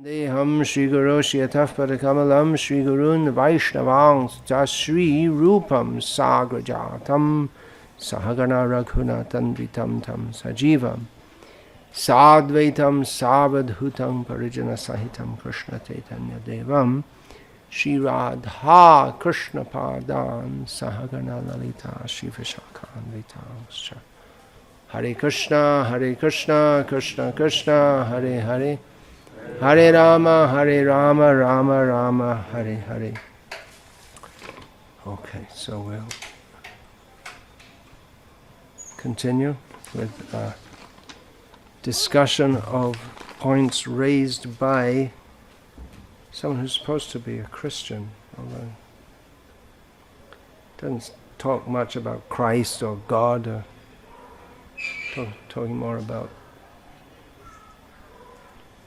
Deham Shri Guru Shyataf Padakamalam Shri Gurun Vaishnavang Jasri Rupam Sagrajatam Sahagana Raghunatan Vitam Tam Sajivam Sadvaitam Savadhutam Parijana Sahitam Krishna Chaitanya Devam Shri Radha Krishna Padan Sahagana Lalita Shri Vishakhan Vitam Hare Krishna Krishna Krishna Hare Hare Hare Rama, Rama Rama, Hare Hare. Okay, so we'll continue with a discussion of points raised by someone who's supposed to be a Christian, although doesn't talk much about Christ or God, or talking more about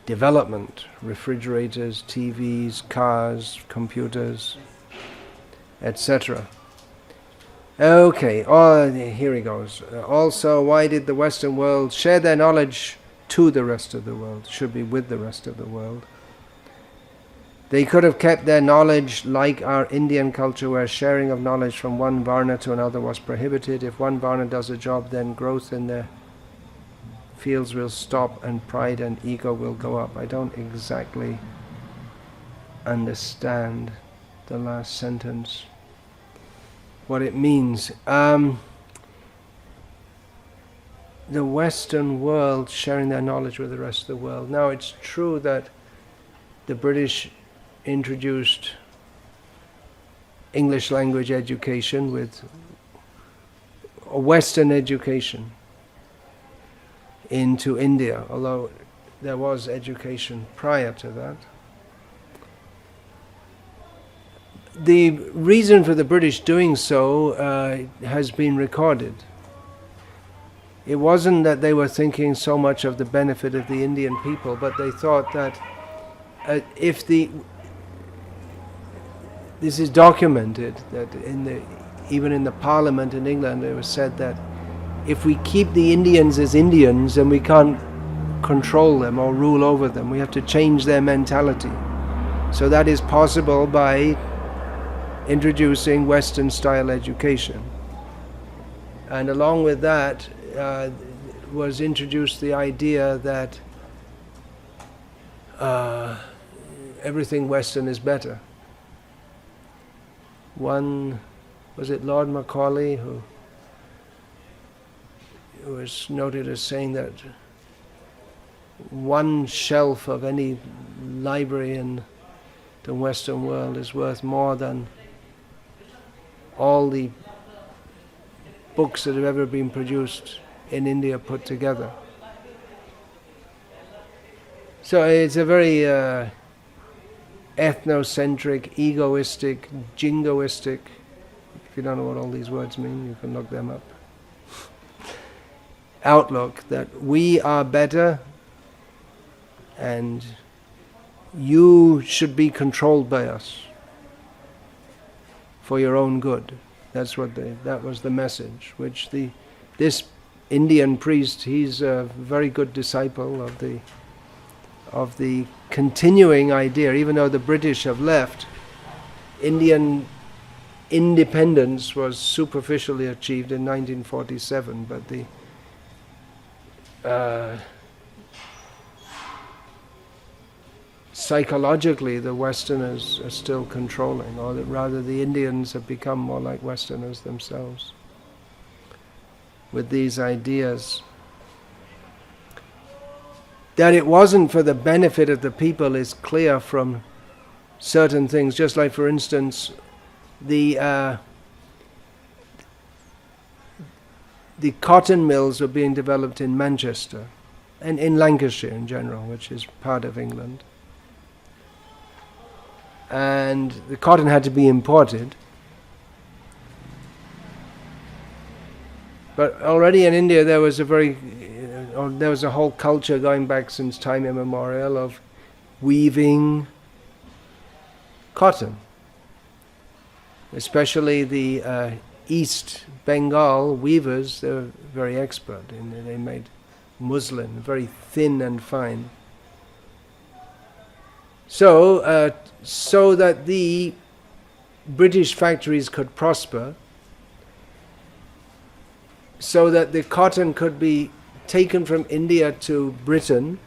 development, refrigerators, TVs, cars, computers, etc. Okay, here he goes. Also, why did the Western world share their knowledge to the rest of the world? Should be with the rest of the world. They could have kept their knowledge like our Indian culture, where sharing of knowledge from one varna to another was prohibited. If one varna does a job, then growth in their fields will stop and pride and ego will go up. I don't exactly understand the last sentence, what it means. The Western world sharing their knowledge with the rest of the world. Now, it's true that the British introduced English language education with a Western education into India, although there was education prior to that. The reason for the British doing so has been recorded. It wasn't that they were thinking so much of the benefit of the Indian people, but they thought that this is documented, that even in the Parliament in England it was said that if we keep the Indians as Indians, then we can't control them or rule over them. We have to change their mentality. So that is possible by introducing Western-style education. And along with that was introduced the idea that everything Western is better. Was it Lord Macaulay who was noted as saying that one shelf of any library in the Western world is worth more than all the books that have ever been produced in India put together. So it's a very ethnocentric, egoistic, jingoistic, if you don't know what all these words mean, you can look them up, outlook that we are better and you should be controlled by us for your own good. That was the message, which this Indian priest, he's a very good disciple of the continuing idea. Even though the British have left, Indian independence was superficially achieved in 1947, but psychologically the Westerners are still controlling, or that rather the Indians have become more like Westerners themselves with these ideas. That it wasn't for the benefit of the people is clear from certain things, just like, for instance, the cotton mills were being developed in Manchester and in Lancashire in general, which is part of England. And the cotton had to be imported. But already in India there was a whole culture going back since time immemorial of weaving cotton. Especially the East Bengal weavers, they were very expert. They made muslin, very thin and fine. So that the British factories could prosper, so that the cotton could be taken from India to Britain,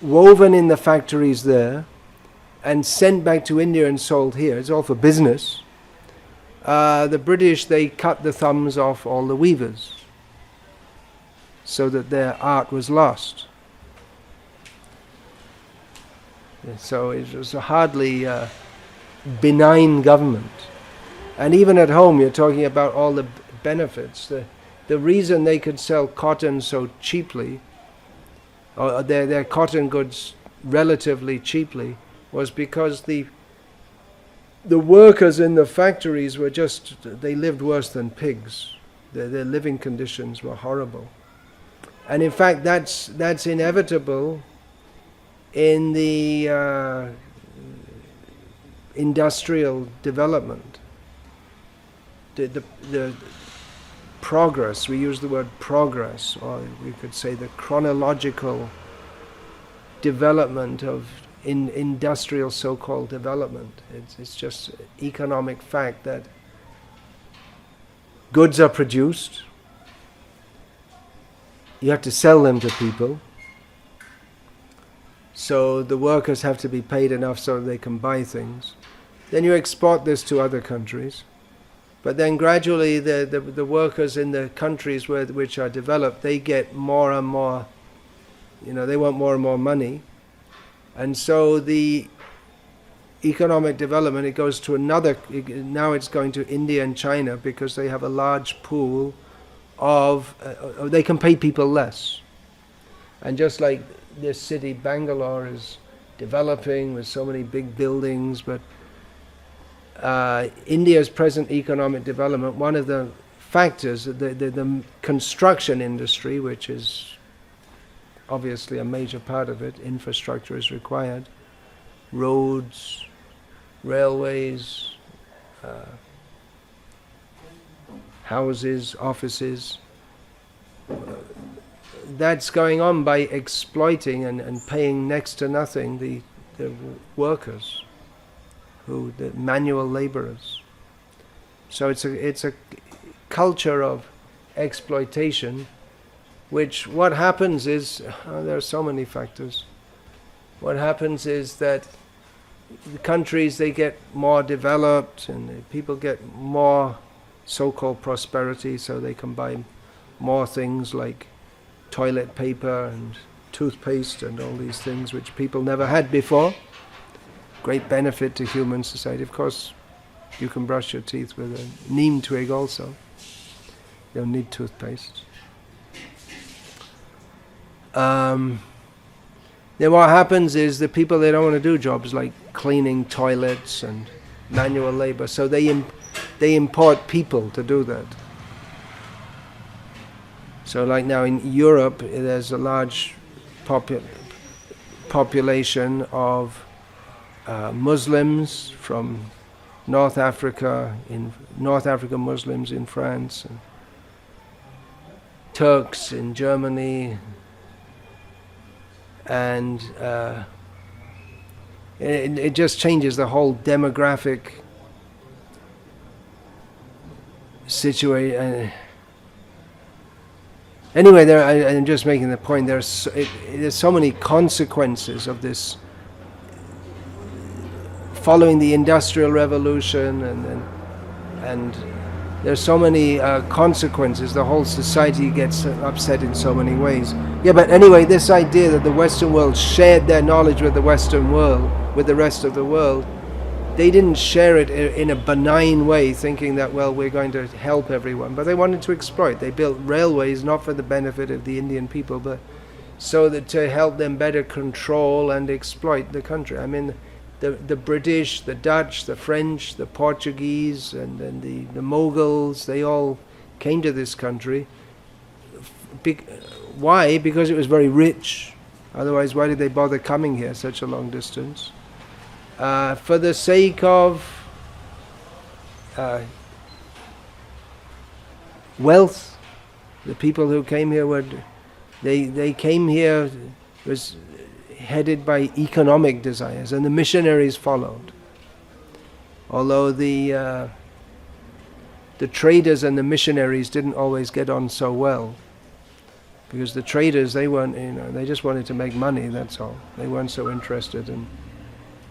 woven in the factories there, and sent back to India and sold here. It's all for business. The British, they cut the thumbs off all the weavers so that their art was lost. So it was a hardly benign government. And even at home, you're talking about all the benefits. The reason they could sell cotton so cheaply, or their cotton goods relatively cheaply, was because the workers in the factories were they lived worse than pigs. Their living conditions were horrible. And in fact, that's inevitable in the industrial development. The progress, we use the word progress, or we could say the chronological development of industrial so-called development. It's just economic fact that goods are produced, you have to sell them to people, so the workers have to be paid enough so they can buy things. Then you export this to other countries. But then gradually the workers in the countries which are developed, they get more and more, they want more and more money. And so the economic development, it goes to now it's going to India and China because they have a large pool of, they can pay people less. And just like this city, Bangalore, is developing with so many big buildings, but India's present economic development, one of the factors, the construction industry, which is obviously a major part of it, infrastructure is required, roads, railways, houses, offices. That's going on by exploiting and paying next to nothing the workers, the manual laborers. So it's a culture of exploitation, which what happens is, there are so many factors. What happens is that the countries, they get more developed and people get more so-called prosperity, so they can buy more things like toilet paper and toothpaste and all these things which people never had before. Great benefit to human society. Of course, you can brush your teeth with a neem twig also. You don't need toothpaste. Then what happens is the people, they don't want to do jobs like cleaning toilets and manual labor, so they import people to do that. So like now in Europe, there's a large population of Muslims from North Africa, Muslims in France, and Turks in Germany, and it just changes the whole demographic situation. Anyway, I'm just making the point, there's so many consequences of this following the Industrial Revolution, and there's so many consequences. The whole society gets upset in so many ways. Yeah, but anyway, this idea that the Western world shared their knowledge with the Western world, with the rest of the world, they didn't share it in a benign way, thinking that, well, we're going to help everyone, but they wanted to exploit. They built railways not for the benefit of the Indian people, but so that to help them better control and exploit the country. I mean, the British, the Dutch, the French, the Portuguese, and then the Mughals, they all came to this country. Why? Because it was very rich. Otherwise, why did they bother coming here such a long distance? For the sake of wealth. The people who came here they came here headed by economic desires, and the missionaries followed. Although the traders and the missionaries didn't always get on so well, because the traders, they weren't, they just wanted to make money, that's all. They weren't so interested in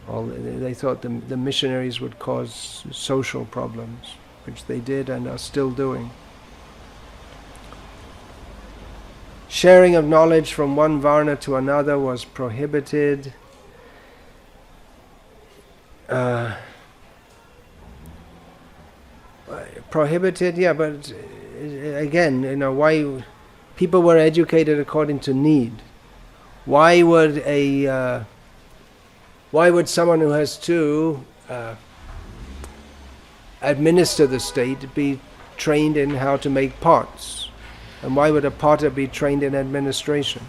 all. They thought the missionaries would cause social problems, which they did and are still doing. Sharing of knowledge from one varna to another was prohibited. Prohibited, yeah, but again, why people were educated according to need. Why would someone who has to administer the state be trained in how to make pots? And why would a potter be trained in administration?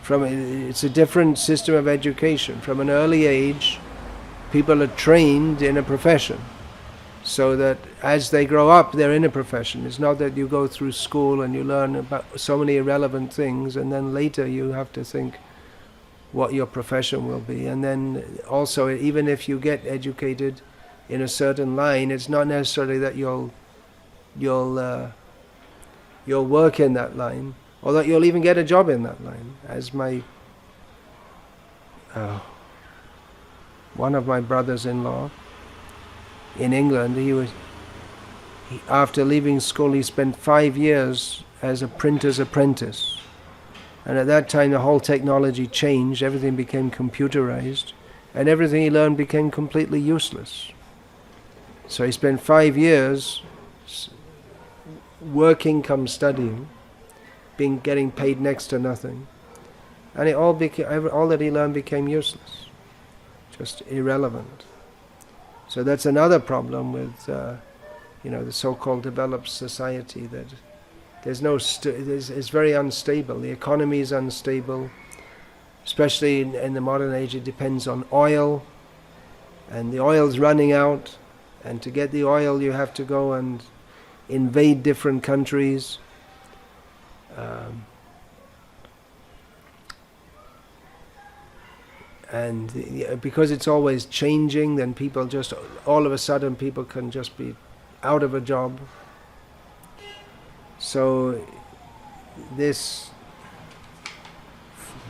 It's a different system of education. From an early age, people are trained in a profession, so that as they grow up, they're in a profession. It's not that you go through school and you learn about so many irrelevant things, and then later you have to think what your profession will be. And then also, even if you get educated in a certain line, it's not necessarily that you'll work in that line, or that you'll even get a job in that line. As one of my brothers-in-law in England, after leaving school, he spent 5 years as a printer's apprentice. And at that time, the whole technology changed, everything became computerized, and everything he learned became completely useless. So he spent 5 years working come studying, getting paid next to nothing, and all that he learned became useless, just irrelevant. So that's another problem with the so-called developed society, that it's very unstable. The economy is unstable, especially in the modern age. It depends on oil, and the oil's running out, and to get the oil you have to go and invade different countries. Because it's always changing, then people just, all of a sudden, people can just be out of a job. So this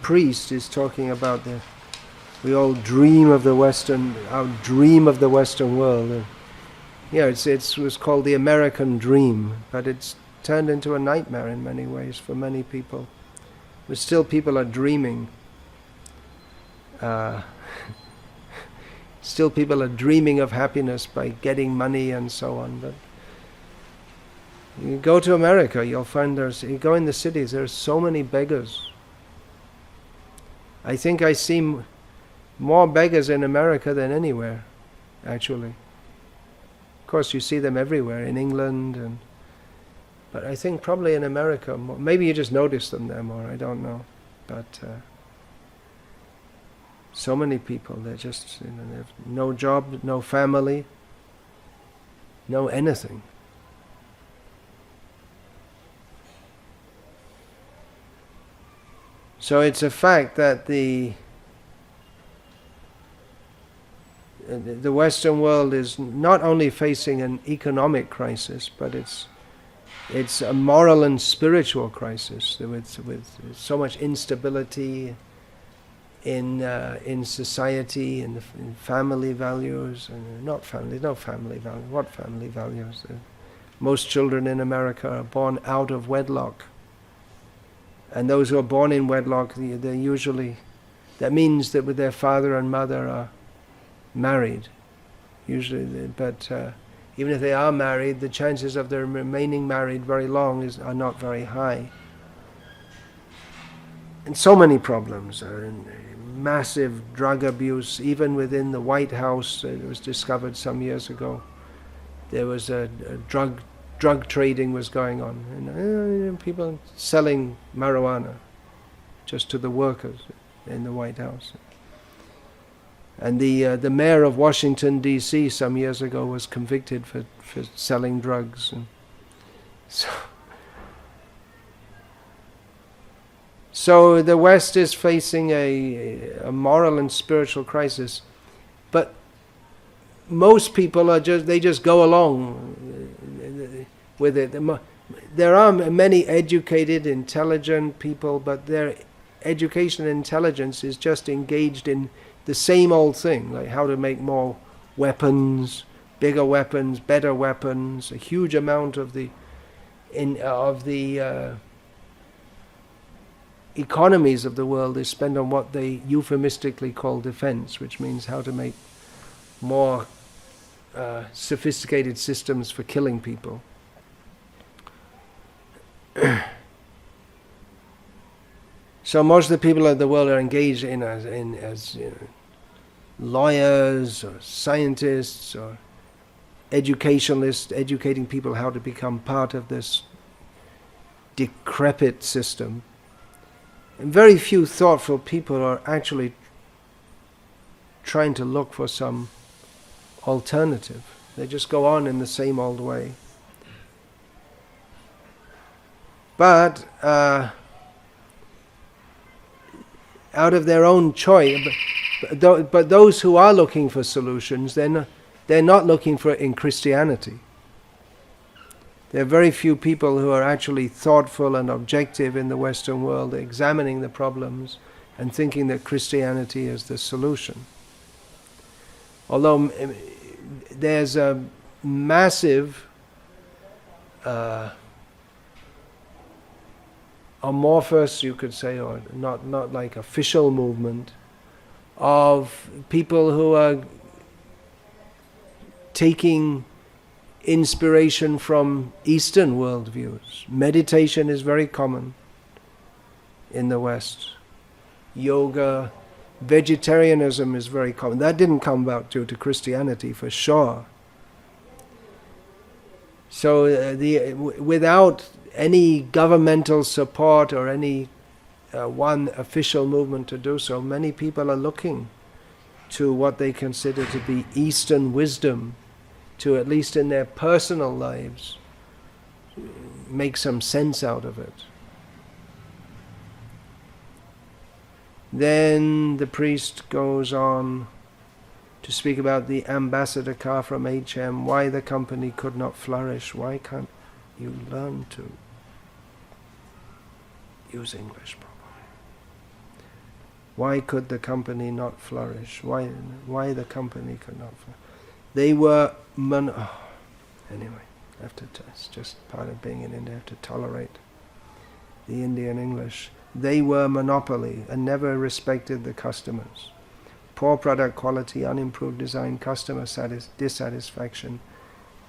priest is talking about we all dream of our dream of the Western world. It was called the American dream, but it's turned into a nightmare in many ways for many people. But still, people are dreaming. Still, people are dreaming of happiness by getting money and so on. But you go to America, you'll find you go in the cities, there's so many beggars. I think I see more beggars in America than anywhere, actually. Of course, you see them everywhere, in England, but I think probably in America more. Maybe you just notice them there more, I don't know. But so many people, they're just, they have no job, no family, no anything. So it's a fact that the Western world is not only facing an economic crisis, but it's a moral and spiritual crisis with so much instability in society, in family values, and no family values. What family values? Most children in America are born out of wedlock, and those who are born in wedlock, they're usually, that means that with their father and mother are married, usually. But even if they are married, the chances of their remaining married very long are not very high. And so many problems. Massive drug abuse, even within the White House. It was discovered some years ago. There was a drug trading was going on, and people selling marijuana just to the workers in the White House. And the mayor of Washington D.C. some years ago was convicted for selling drugs, and So the West is facing a moral and spiritual crisis, but most people they just go along with it. There are many educated, intelligent people, but their education and intelligence is just engaged in the same old thing, like how to make more weapons, bigger weapons, better weapons. A huge amount of the economies of the world is spent on what they euphemistically call defense, which means how to make more sophisticated systems for killing people. So most of the people of the world are engaged as lawyers or scientists or educationalists, educating people how to become part of this decrepit system. And very few thoughtful people are actually trying to look for some alternative. They just go on in the same old way. But out of their own choice, but those who are looking for solutions, they're not looking for it in Christianity. There are very few people who are actually thoughtful and objective in the Western world, examining the problems and thinking that Christianity is the solution. Although there's a massive amorphous, you could say, or not like official movement of people who are taking inspiration from Eastern worldviews. Meditation is very common in the West. Yoga, vegetarianism is very common. That didn't come about due to Christianity for sure. So without any governmental support or any one official movement to do so, many people are looking to what they consider to be Eastern wisdom to, at least in their personal lives, make some sense out of it. Then the priest goes on to speak about the ambassador car from HM, why the company could not flourish. Why can't you learn to use English properly? Why could the company not flourish? Why the company could not flourish? They were anyway, it's just part of being in India. I have to tolerate the Indian English. They were monopoly and never respected the customers. Poor product quality, unimproved design, customer dissatisfaction,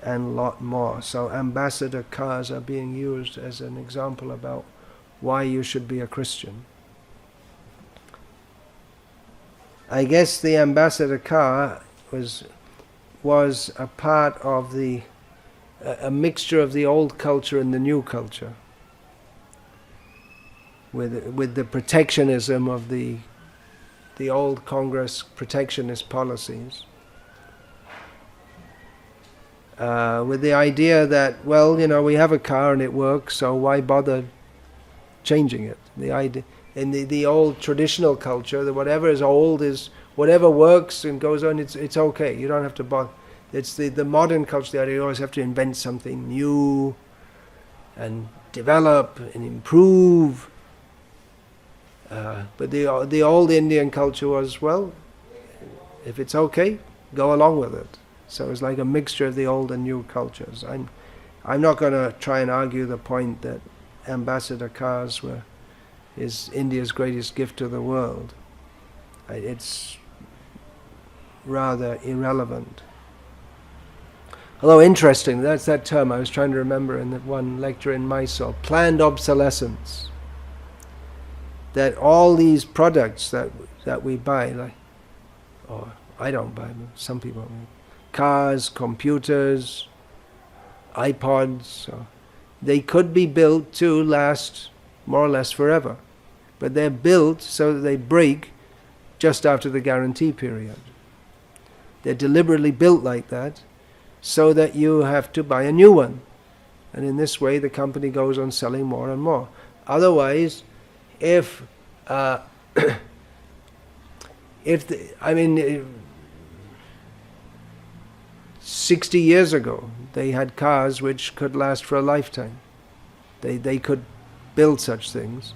and a lot more. So ambassador cars are being used as an example about why you should be a Christian. I guess the ambassador car was a part of a mixture of the old culture and the new culture, with the protectionism of the old Congress protectionist policies, with the idea that, well, we have a car and it works, so why bother changing it? The idea in the old traditional culture that whatever is old is whatever works and goes on, it's okay. You don't have to bother. It's the modern culture, the idea you always have to invent something new and develop and improve. But the old Indian culture was, well, if it's okay, go along with it. So it's like a mixture of the old and new cultures. I'm not going to try and argue the point that ambassador cars is India's greatest gift to the world. It's rather irrelevant. Although interesting, that's that term I was trying to remember in that one lecture in Mysore, planned obsolescence. That all these products that we buy, or I don't buy them, some people, cars, computers, iPods, they could be built to last more or less forever. But they're built so that they break just after the guarantee period. They're deliberately built like that so that you have to buy a new one. And in this way the company goes on selling more and more. Otherwise, if I mean, 60 years ago, they had cars which could last for a lifetime. They could build such things,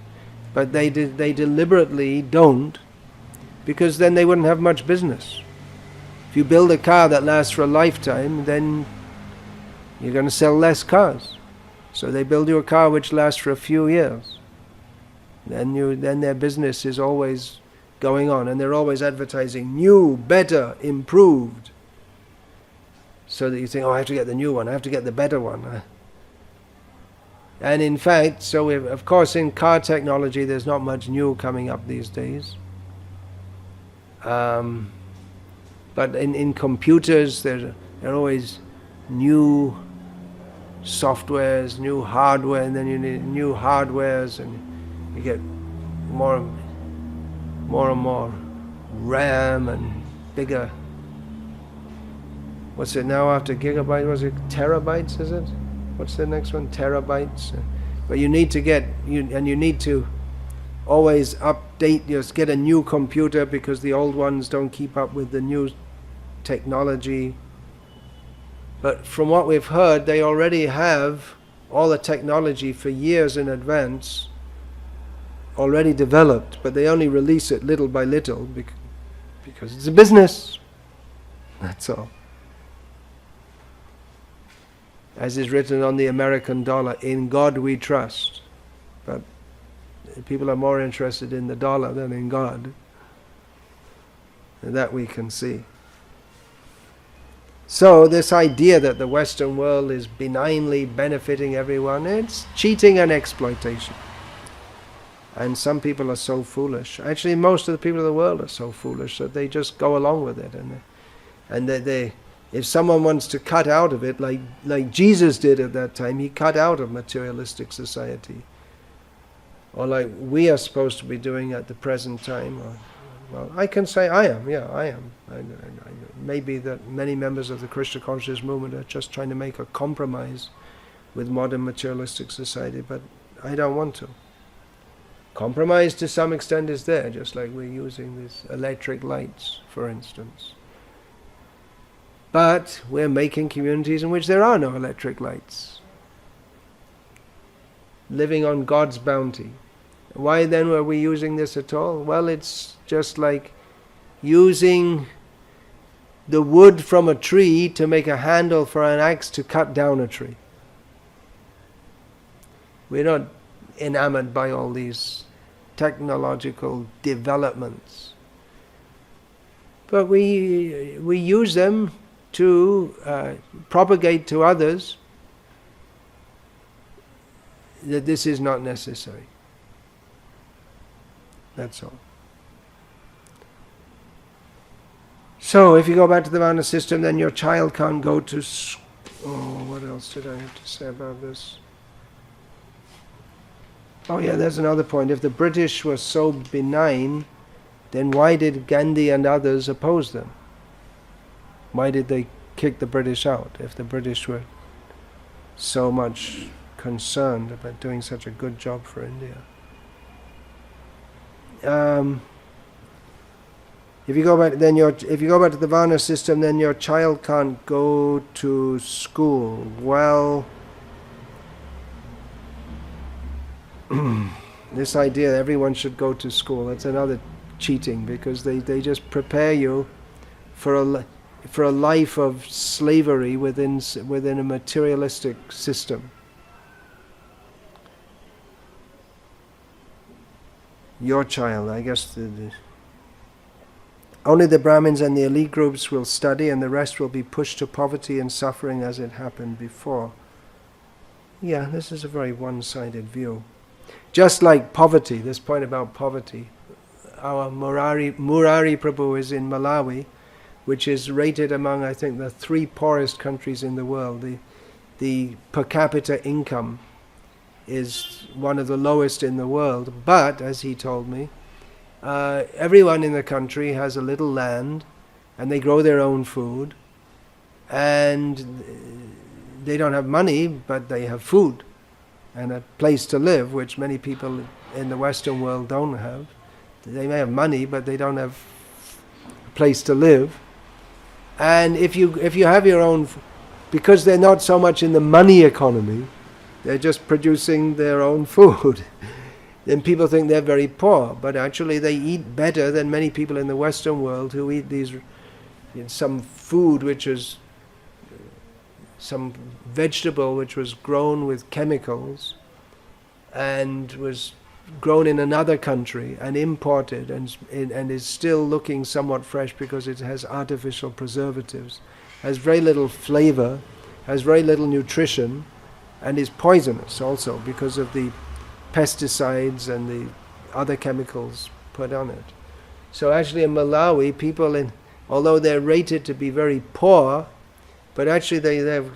but they deliberately don't, because then they wouldn't have much business. If you build a car that lasts for a lifetime, then you're going to sell less cars. So they build you a car which lasts for a few years. Then their business is always going on, and they're always advertising new, better, improved. So that you think, oh, I have to get the new one, I have to get the better one. And in fact, of course in car technology there's not much new coming up these days. But in computers there are always new softwares, new hardware, and then you need new hardwares, and you get more and more RAM and bigger. What's it now after gigabyte? Was it terabytes, is it? What's the next one? Terabytes. But you need to you need to always update, just get a new computer, because the old ones don't keep up with the new technology. But from what we've heard, they already have all the technology for years in advance already developed, but they only release it little by little because it's a business. That's all. As is written on the American dollar, in God we trust. But people are more interested in the dollar than in God. And that we can see. So this idea that the Western world is benignly benefiting everyone, it's cheating and exploitation. And some people are so foolish. Actually, most of the people of the world are so foolish that they just go along with it. And they if someone wants to cut out of it, like Jesus did at that time, he cut out of materialistic society. Or like we are supposed to be doing at the present time. Well, I can say I am. Yeah, I am. Maybe that many members of the Krishna consciousness movement are just trying to make a compromise with modern materialistic society, but I don't want to. Compromise to some extent is there, just like we're using these electric lights, for instance. But we're making communities in which there are no electric lights. Living on God's bounty. Why then were we using this at all? Well, it's just like using the wood from a tree to make a handle for an axe to cut down a tree. We're not enamored by all these technological developments. But we use them to propagate to others that this is not necessary. That's all. So if you go back to the Varna system, then your child can't go to what else did I have to say about this? Oh yeah, there's another point. If the British were so benign, then why did Gandhi and others oppose them? Why did they kick the British out if the British were so much concerned about doing such a good job for India? If you go back to the Varna system, then your child can't go to school. Well, this idea that everyone should go to school, that's another cheating, because they just prepare you for a life of slavery within a materialistic system. Your child, I guess only the Brahmins and the elite groups will study, and the rest will be pushed to poverty and suffering as it happened before. Yeah, this is a very one-sided view. Just like poverty, this point about poverty. Our Murari Prabhu is in Malawi, which is rated among, I think, the 3 poorest countries in the world. The per capita income is one of the lowest in the world, but, as he told me, everyone in the country has a little land, and they grow their own food, and they don't have money, but they have food and a place to live, which many people in the Western world don't have. They may have money, but they don't have a place to live. And if you have your own, because they're not so much in the money economy, they're just producing their own food, then people think they're very poor. But actually they eat better than many people in the Western world who eat some food which is some vegetable which was grown with chemicals and was grown in another country and imported and is still looking somewhat fresh because it has artificial preservatives, has very little flavor, has very little nutrition, and is poisonous also because of the pesticides and the other chemicals put on it. So actually in Malawi, people although they're rated to be very poor, but actually they have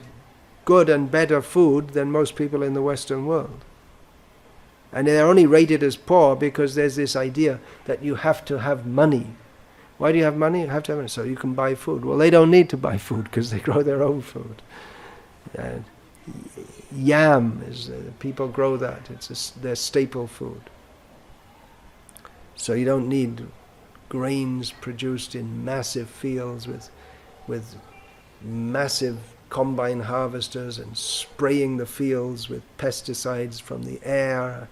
good and better food than most people in the Western world. And they're only rated as poor because there's this idea that you have to have money. Why do you have money? You have to have money so you can buy food. Well, they don't need to buy food because they grow their own food. Yam people grow that. It's their staple food. So you don't need grains produced in massive fields with massive combine harvesters and spraying the fields with pesticides from the air.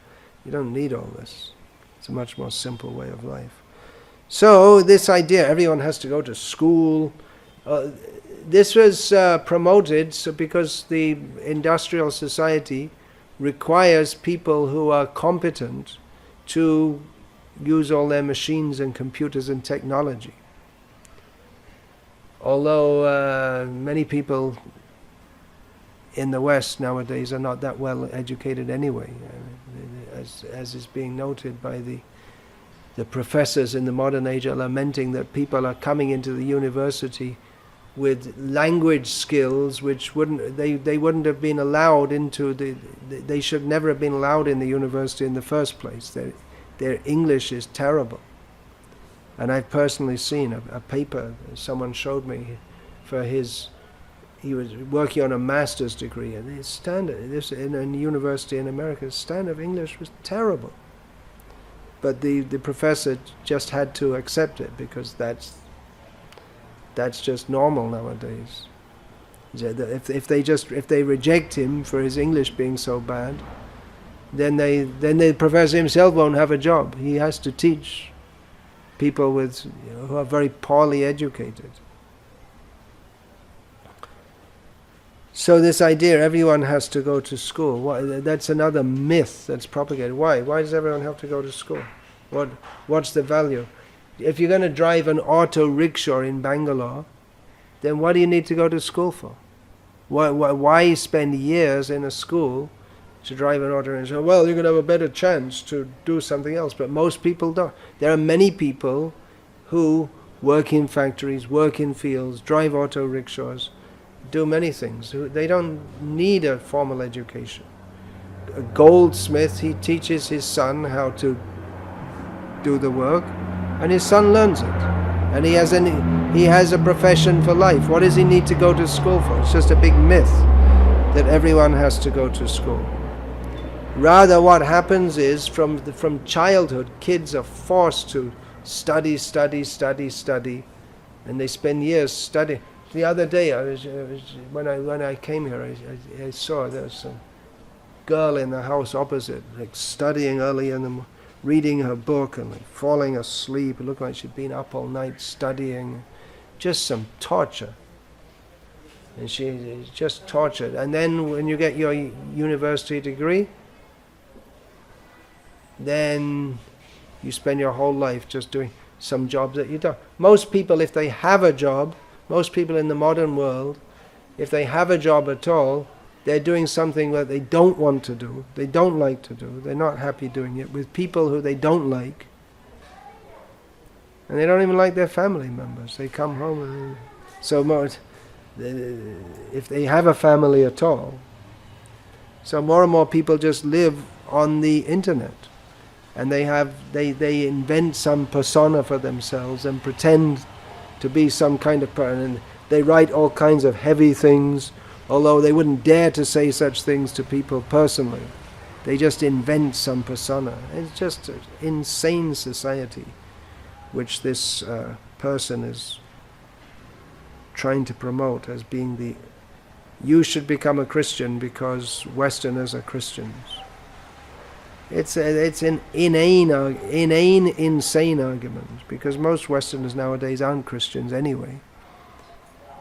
You don't need all this. It's a much more simple way of life. So this idea, everyone has to go to school, this was promoted because the industrial society requires people who are competent to use all their machines and computers and technology. Although many people in the West nowadays are not that well educated anyway, as is being noted by the professors in the modern age are lamenting that people are coming into the university with language skills which they wouldn't have been allowed into they should never have been allowed in the university in the first place. Their English is terrible. And I've personally seen a paper someone showed me for he was working on a master's degree, and his standard, this in a university in America, his standard of English was terrible. But the professor just had to accept it because that's just normal nowadays. If they reject him for his English being so bad, then the professor himself won't have a job. He has to teach people who are very poorly educated. So this idea, everyone has to go to school, that's another myth that's propagated. Why? Why does everyone have to go to school? What's the value? If you're going to drive an auto rickshaw in Bangalore, then what do you need to go to school for? Why spend years in a school to drive an auto rickshaw? Well, you're going to have a better chance to do something else, but most people don't. There are many people who work in factories, work in fields, drive auto rickshaws, do many things. They don't need a formal education. A goldsmith, he teaches his son how to do the work, and his son learns it. And he has a profession for life. What does he need to go to school for? It's just a big myth that everyone has to go to school. Rather, what happens is from childhood, kids are forced to study, and they spend years studying. The other day, when I came here, I saw there was a girl in the house opposite, studying early in the morning, reading her book and falling asleep. It looked like she'd been up all night studying. Just some torture. And she just tortured. And then when you get your university degree, then you spend your whole life just doing some jobs that you don't. Most people, if they have a job, most people in the modern world, if they have a job at all, they're doing something that they don't want to do, they don't like to do, they're not happy doing it, with people who they don't like, and they don't even like their family members. They come home and if they have a family at all. So more and more people just live on the internet, and they invent some persona for themselves and pretend to be some kind of person, and they write all kinds of heavy things, although they wouldn't dare to say such things to people personally. They just invent some persona. It's just an insane society which this person is trying to promote as being you should become a Christian because Westerners are Christians. It's an inane, insane argument, because most Westerners nowadays aren't Christians anyway.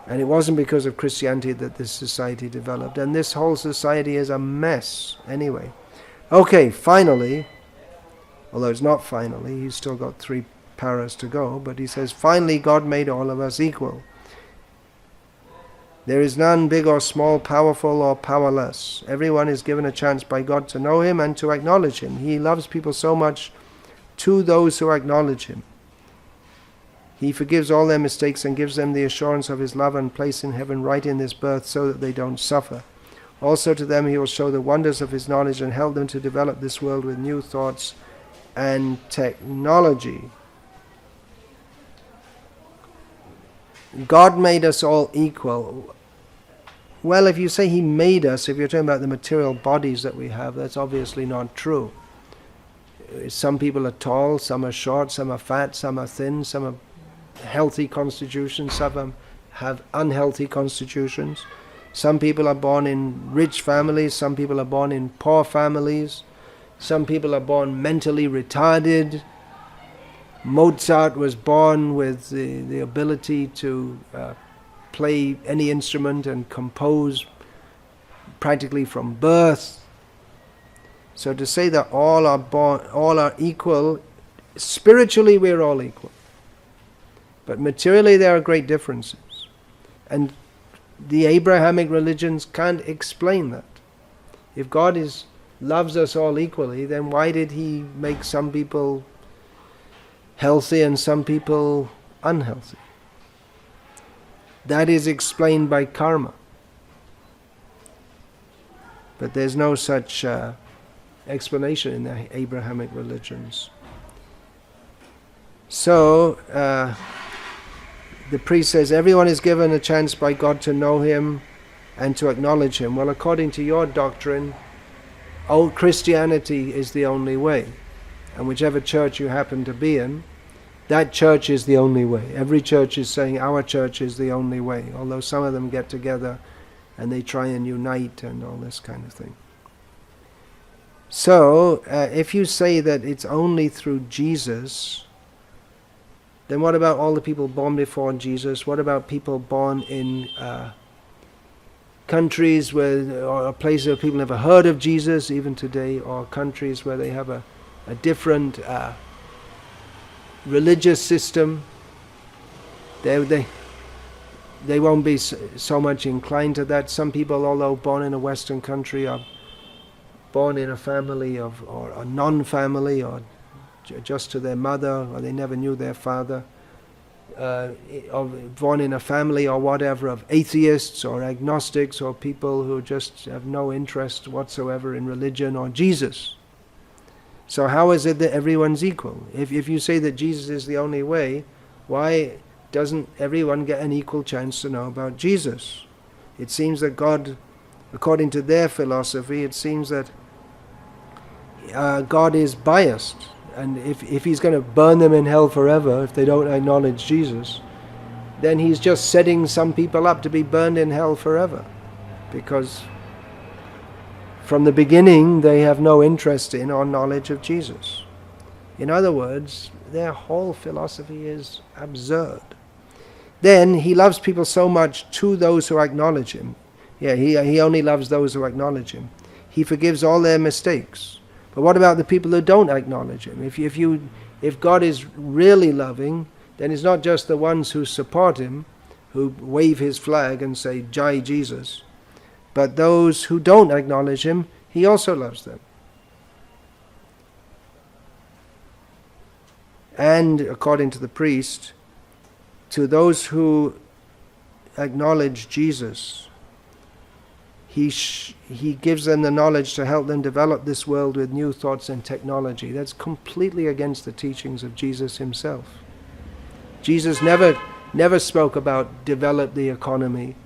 And it wasn't because of Christianity that this society developed. And this whole society is a mess anyway. Okay, finally, although it's not finally, he's still got 3 paras to go, but he says, finally God made all of us equal. There is none big or small, powerful or powerless. Everyone is given a chance by God to know Him and to acknowledge Him. He loves people so much to those who acknowledge Him. He forgives all their mistakes and gives them the assurance of His love and place in heaven right in this birth so that they don't suffer. Also to them He will show the wonders of His knowledge and help them to develop this world with new thoughts and technology. God made us all equal. Well, if you say He made us, if you're talking about the material bodies that we have, that's obviously not true. Some people are tall, some are short, some are fat, some are thin, some are healthy constitutions, some have unhealthy constitutions. Some people are born in rich families, some people are born in poor families, some people are born mentally retarded. Mozart was born with the ability to play any instrument and compose practically from birth. So to say that all are equal, spiritually we're all equal. But materially there are great differences. And the Abrahamic religions can't explain that. If God loves us all equally, then why did He make some people healthy and some people unhealthy? That is explained by karma. But there's no such explanation in the Abrahamic religions. So, the priest says, everyone is given a chance by God to know Him and to acknowledge Him. Well, according to your doctrine, Christianity is the only way. And whichever church you happen to be in, that church is the only way. Every church is saying our church is the only way, although some of them get together and they try and unite and all this kind of thing. So, if you say that it's only through Jesus, then what about all the people born before Jesus? What about people born in countries or places where people never heard of Jesus, even today, or countries where they have a different religious system? They won't be so much inclined to that. Some people, although born in a Western country, are born in a family or a non-family, or just to their mother, or they never knew their father, or born in a family or whatever of atheists or agnostics or people who just have no interest whatsoever in religion or Jesus. So how is it that everyone's equal? If you say that Jesus is the only way, why doesn't everyone get an equal chance to know about Jesus? It seems that God, according to their philosophy, it seems that God is biased. And if He's going to burn them in hell forever if they don't acknowledge Jesus, then He's just setting some people up to be burned in hell forever. Because from the beginning they have no interest in or knowledge of Jesus. In other words, their whole philosophy is absurd. Then He loves people so much to those who acknowledge Him. Yeah, He only loves those who acknowledge Him. He forgives all their mistakes. But what about the people who don't acknowledge Him? If God is really loving, then it's not just the ones who support Him, who wave His flag and say, Jai Jesus, but those who don't acknowledge Him, He also loves them. And according to the priest, to those who acknowledge Jesus, He gives them the knowledge to help them develop this world with new thoughts and technology. That's completely against the teachings of Jesus Himself. Jesus never spoke about develop the economy,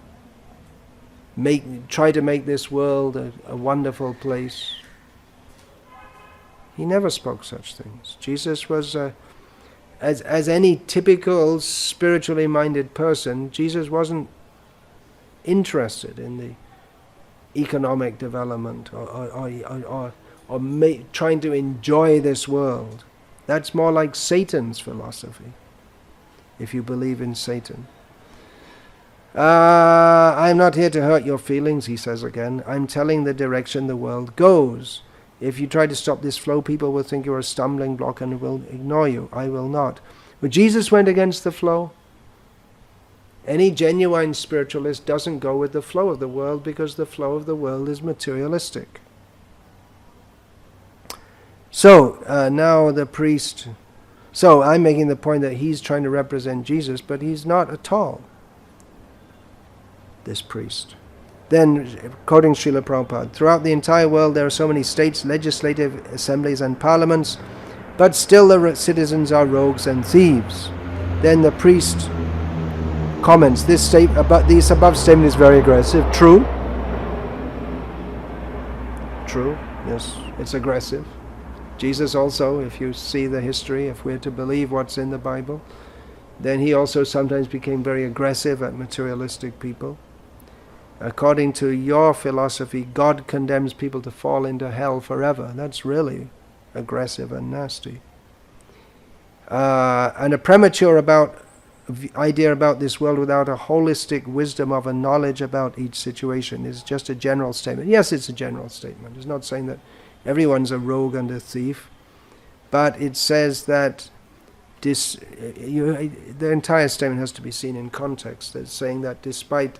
try to make this world a wonderful place. He never spoke such things. Jesus was, as any typical spiritually minded person, Jesus wasn't interested in the economic development or trying to enjoy this world. That's more like Satan's philosophy, if you believe in Satan. I'm not here to hurt your feelings, he says again. I'm telling the direction the world goes. If you try to stop this flow, people will think you're a stumbling block and will ignore you. I will not. But Jesus went against the flow. Any genuine spiritualist doesn't go with the flow of the world, because the flow of the world is materialistic. So, now the priest... So, I'm making the point that he's trying to represent Jesus, but he's not at all, this priest. Then, quoting Srila Prabhupada, throughout the entire world there are so many states, legislative assemblies and parliaments, but still the citizens are rogues and thieves. Then the priest comments, this above statement is very aggressive. True. True, yes, it's aggressive. Jesus also, if you see the history, if we're to believe what's in the Bible, then he also sometimes became very aggressive at materialistic people. According to your philosophy, God condemns people to fall into hell forever. That's really aggressive and nasty. And a premature idea about this world without a holistic wisdom of a knowledge about each situation is just a general statement. Yes, it's a general statement. It's not saying that everyone's a rogue and a thief, but it says that the entire statement has to be seen in context. It's saying that despite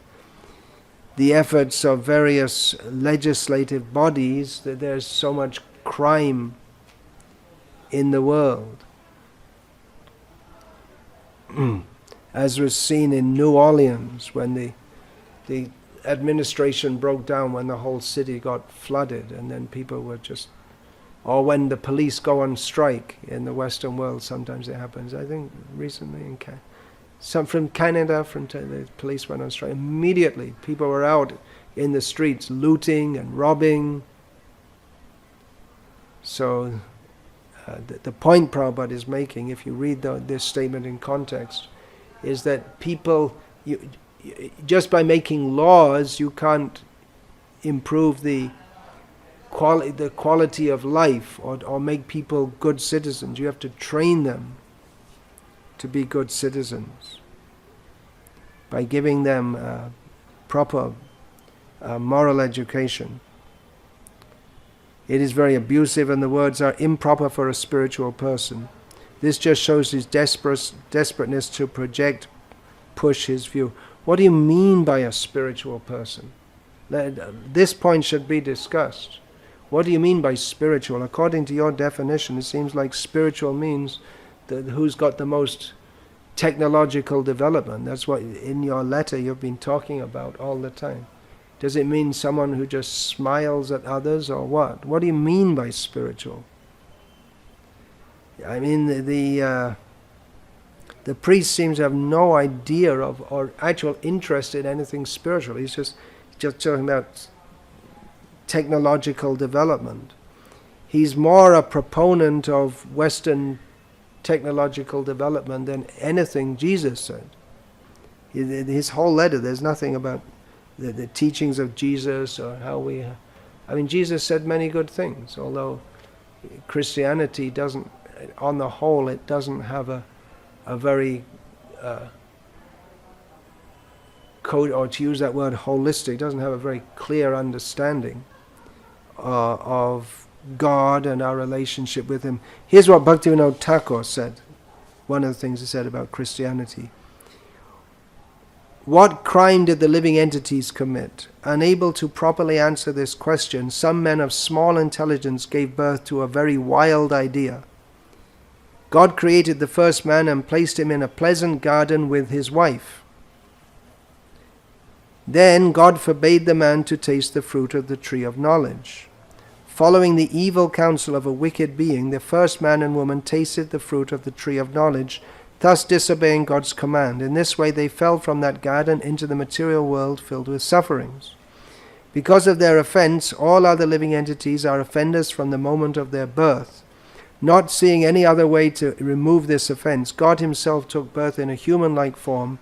the efforts of various legislative bodies, that there's so much crime in the world. As was seen in New Orleans when the administration broke down, when the whole city got flooded, and then people were just... Or when the police go on strike in the Western world, sometimes it happens. I think recently in from Canada, the police went on strike. Immediately, people were out in the streets looting and robbing. So, the point Prabhupada is making, if you read this statement in context, is that people, just by making laws, you can't improve the quality of life or make people good citizens. You have to train them to be good citizens by giving them proper moral education. It is very abusive, and the words are improper for a spiritual person. This just shows his desperateness to push his view. What do you mean by a spiritual person? This point should be discussed. What do you mean by spiritual? According to your definition, it seems like spiritual means who's got the most technological development. That's what in your letter you've been talking about all the time. Does it mean someone who just smiles at others, or what? What do you mean by spiritual? I mean, the priest seems to have no idea of or actual interest in anything spiritual. He's just talking about technological development. He's more a proponent of Western technological development than anything Jesus said. His whole letter, there's nothing about the teachings of Jesus or how we... I mean, Jesus said many good things, although Christianity doesn't, on the whole, it doesn't have a very... or to use that word holistic, doesn't have a very clear understanding of God and our relationship with Him. Here's what Bhaktivinoda Thakur said, one of the things he said about Christianity. What crime did the living entities commit? Unable to properly answer this question, some men of small intelligence gave birth to a very wild idea. God created the first man and placed him in a pleasant garden with his wife. Then God forbade the man to taste the fruit of the tree of knowledge. Following the evil counsel of a wicked being, the first man and woman tasted the fruit of the tree of knowledge, thus disobeying God's command. In this way they fell from that garden into the material world filled with sufferings. Because of their offense, all other living entities are offenders from the moment of their birth. Not seeing any other way to remove this offense, God himself took birth in a human-like form,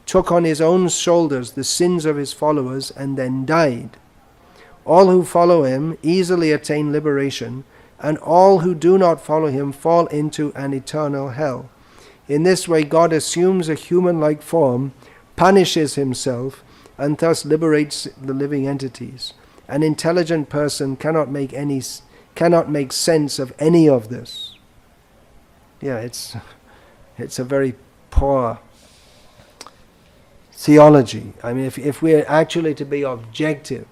took on his own shoulders the sins of his followers, and then died. All who follow him easily attain liberation, and all who do not follow him fall into an eternal hell. In this way, God assumes a human-like form, punishes himself, and thus liberates the living entities. An intelligent person cannot make sense of any of this. Yeah, it's a very poor theology. I mean, if we're actually to be objective,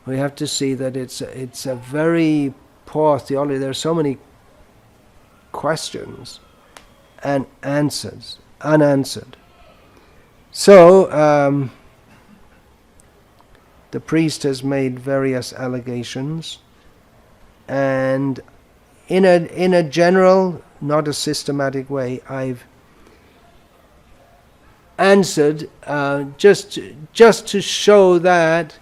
we have to see that it's a very poor theology. There are so many questions and answers unanswered. So the priest has made various allegations, and in a general, not a systematic way, I've answered just to show that,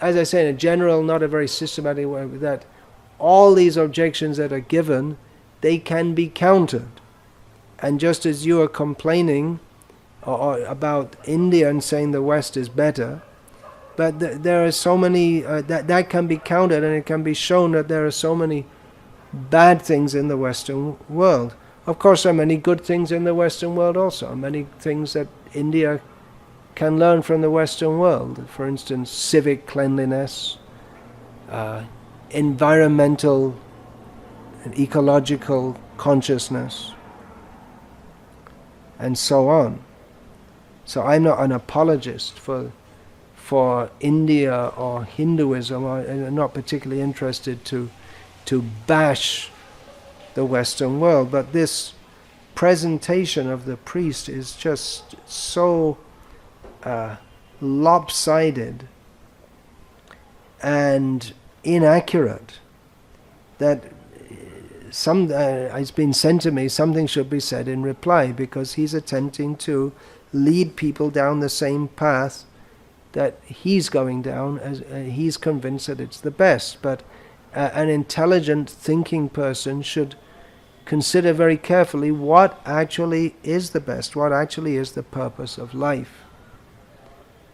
as I say, in a general, not a very systematic way, that all these objections that are given, they can be countered. And just as you are complaining about India and saying the West is better, but there are so many, that can be countered, and it can be shown that there are so many bad things in the Western world. Of course, there are many good things in the Western world also, many things that India can learn from the Western world. For instance, civic cleanliness, environmental and ecological consciousness, and so on. So I'm not an apologist for India or Hinduism. I'm not particularly interested to bash the Western world, but this presentation of the priest is just so lopsided and inaccurate that it's been sent to me, something should be said in reply, because he's attempting to lead people down the same path that he's going down, as he's convinced that it's the best. But an intelligent thinking person should consider very carefully what actually is the best, what actually is the purpose of life.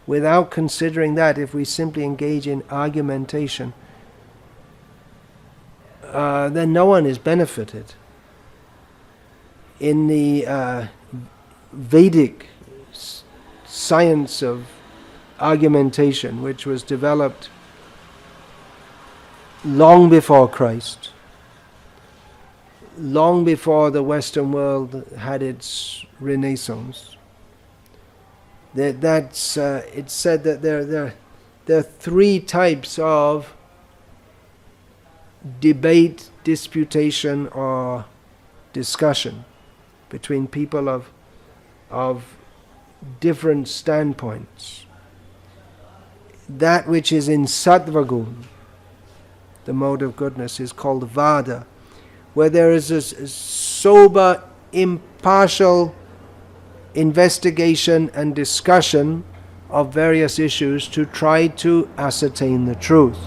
Without considering that, if we simply engage in argumentation, then no one is benefited. In the Vedic science of argumentation, which was developed long before Christ, long before the Western world had its renaissance, it's said that there are three types of debate, disputation, or discussion between people of different standpoints. That which is in Sattva gun, the mode of goodness, is called Vada, where there is a sober, impartial investigation and discussion of various issues to try to ascertain the truth.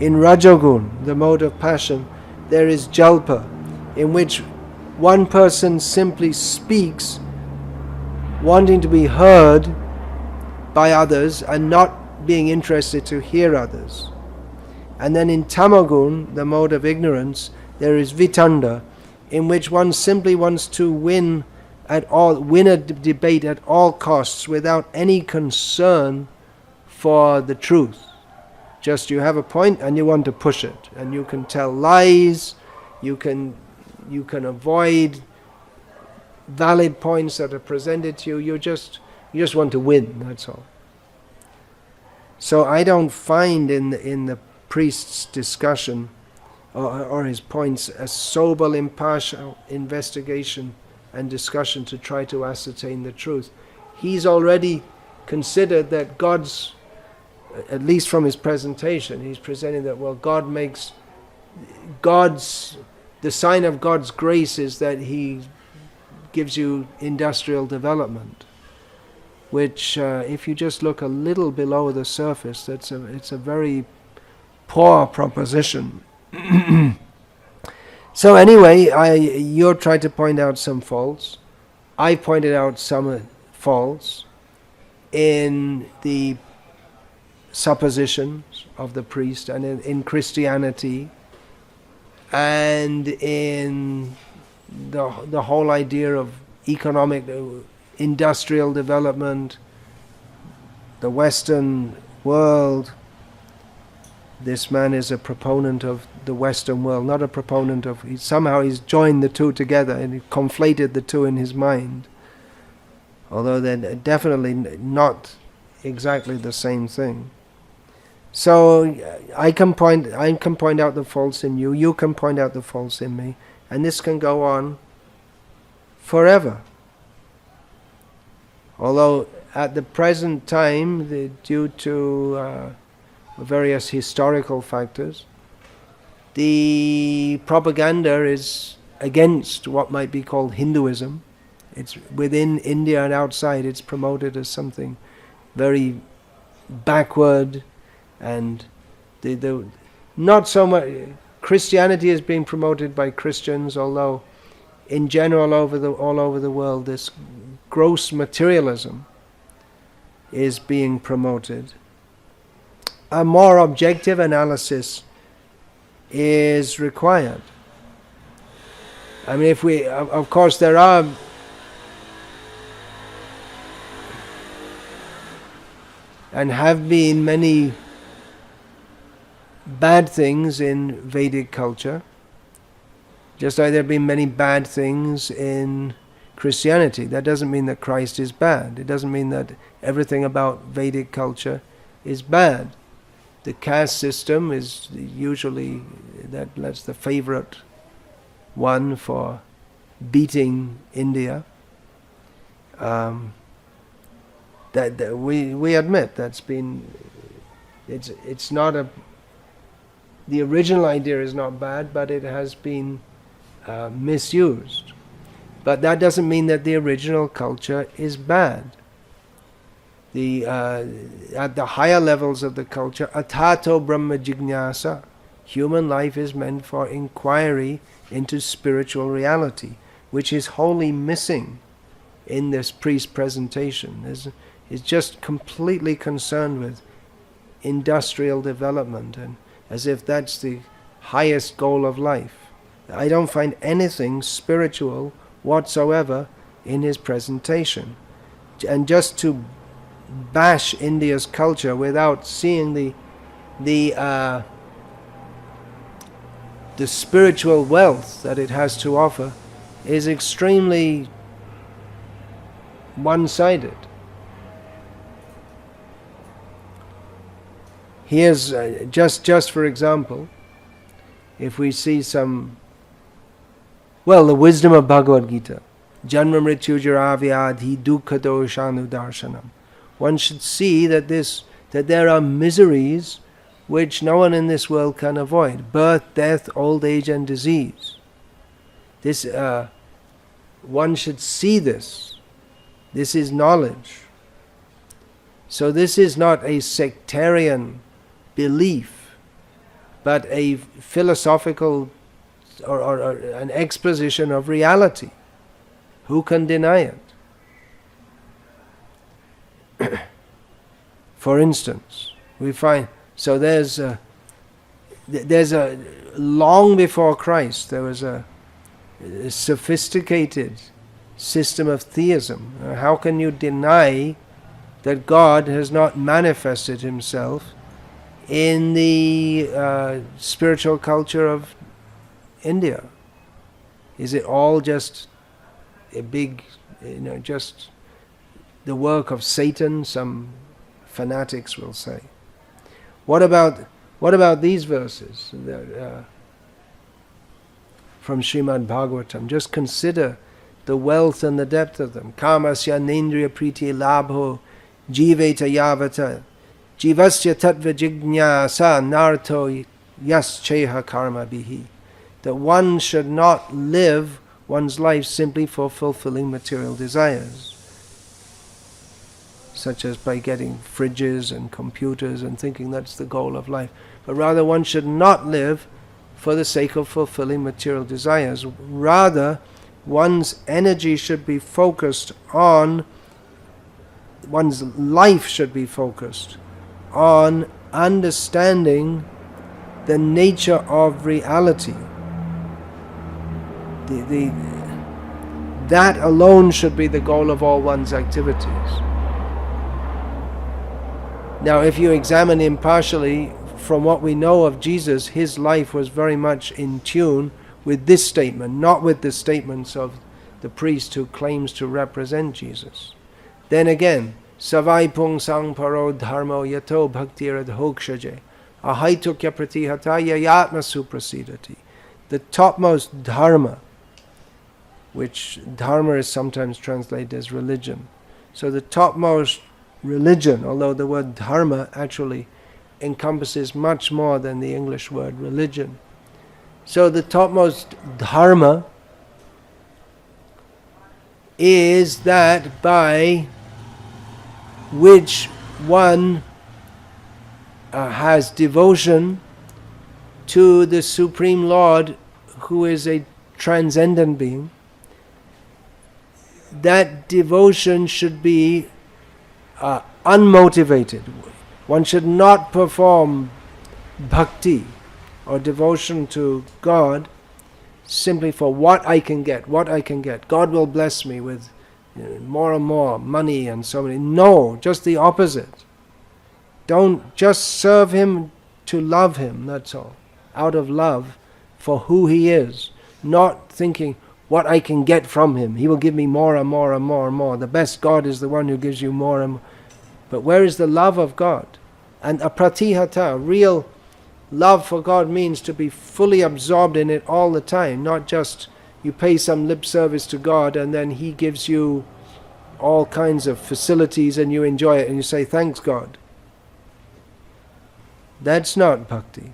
In Rajagun, the mode of passion, there is Jalpa, in which one person simply speaks, wanting to be heard by others and not being interested to hear others. And then in Tamagun, the mode of ignorance, there is Vitanda, in which one simply wants to win a debate at all costs without any concern for the truth. Just you have a point and you want to push it, and you can tell lies, you can avoid valid points that are presented to you. You just want to win. That's all. So I don't find in the priest's discussion or his points a sober, impartial investigation and discussion to try to ascertain the truth. He's already considered that God's, at least from his presentation, he's presenting that, well, the sign of God's grace is that he gives you industrial development, which if you just look a little below the surface, it's a very poor proposition. So anyway, you're trying to point out some faults. I pointed out some faults in the suppositions of the priest and in Christianity and in the whole idea of economic, industrial development, the Western world. This man is a proponent of the Western world, not a proponent of... Somehow he's joined the two together and he conflated the two in his mind. Although they're definitely not exactly the same thing. So I can point out the faults in you, you can point out the faults in me, and this can go on forever. Although at the present time, due to various historical factors, the propaganda is against what might be called Hinduism. It's within India and outside, it's promoted as something very backward, and the not so much Christianity is being promoted by Christians, although in general all over the world this gross materialism is being promoted. A more objective analysis is required. I mean, if we, of course, there are and have been many bad things in Vedic culture, just like there have been many bad things in Christianity. That doesn't mean that Christ is bad. It doesn't mean that everything about Vedic culture is bad. The caste system is usually, that's the favorite one for beating India. That we admit that's been, it's not a, the original idea is not bad, but it has been misused. But that doesn't mean that the original culture is bad. At the higher levels of the culture, atato brahma jignasa, human life is meant for inquiry into spiritual reality, which is wholly missing in this priest presentation. Is just completely concerned with industrial development, and as if that's the highest goal of life. I don't find anything spiritual whatsoever in his presentation. And just to bash India's culture without seeing the spiritual wealth that it has to offer is extremely one-sided. Here's just for example, if we see some, well, the wisdom of Bhagavad Gita, Janma Mrityu Jara Vyadhi Dukkha Doshanu Darshanam. One should see that there are miseries which no one in this world can avoid: birth, death, old age, and disease. This one should see this. This is knowledge. So this is not a sectarian belief, but a philosophical or an exposition of reality. Who can deny it? For instance, we find, so there's a long before Christ there was a sophisticated system of theism. How can you deny that God has not manifested himself in the spiritual culture of India? Is it all just a big, just the work of Satan, some fanatics will say? What about these verses from Srimad Bhagavatam? Just consider the wealth and the depth of them. Kamasya nendriya priti labho jiveta yavata jivasya tattva jignasa narto yas cheha karma bihi. That one should not live one's life simply for fulfilling material desires, such as by getting fridges and computers and thinking that's the goal of life. But rather one should not live for the sake of fulfilling material desires. Rather, one's energy should be focused on, one's life should be focused on understanding the nature of reality. That alone should be the goal of all one's activities. Now, if you examine impartially, from what we know of Jesus, his life was very much in tune with this statement, not with the statements of the priest who claims to represent Jesus. Then again, Savai pung sang paro dharmo yato bhaktirad hokshaje ahaitukya pratihataya yatma suprasidati. The topmost dharma, which dharma is sometimes translated as religion. So the topmost religion, although the word dharma actually encompasses much more than the English word religion. So the topmost dharma is that by which one has devotion to the Supreme Lord, who is a transcendent being. That devotion should be unmotivated. One should not perform bhakti or devotion to God simply for what I can get, what I can get. God will bless me with more and more money and so many. No, just the opposite. Don't just serve him to love him, that's all. Out of love for who he is. Not thinking what I can get from him. He will give me more and more and more and more. The best God is the one who gives you more and more. But where is the love of God? And a pratihata, real love for God, means to be fully absorbed in it all the time, not just you pay some lip service to God and then he gives you all kinds of facilities and you enjoy it and you say, thanks God. That's not bhakti.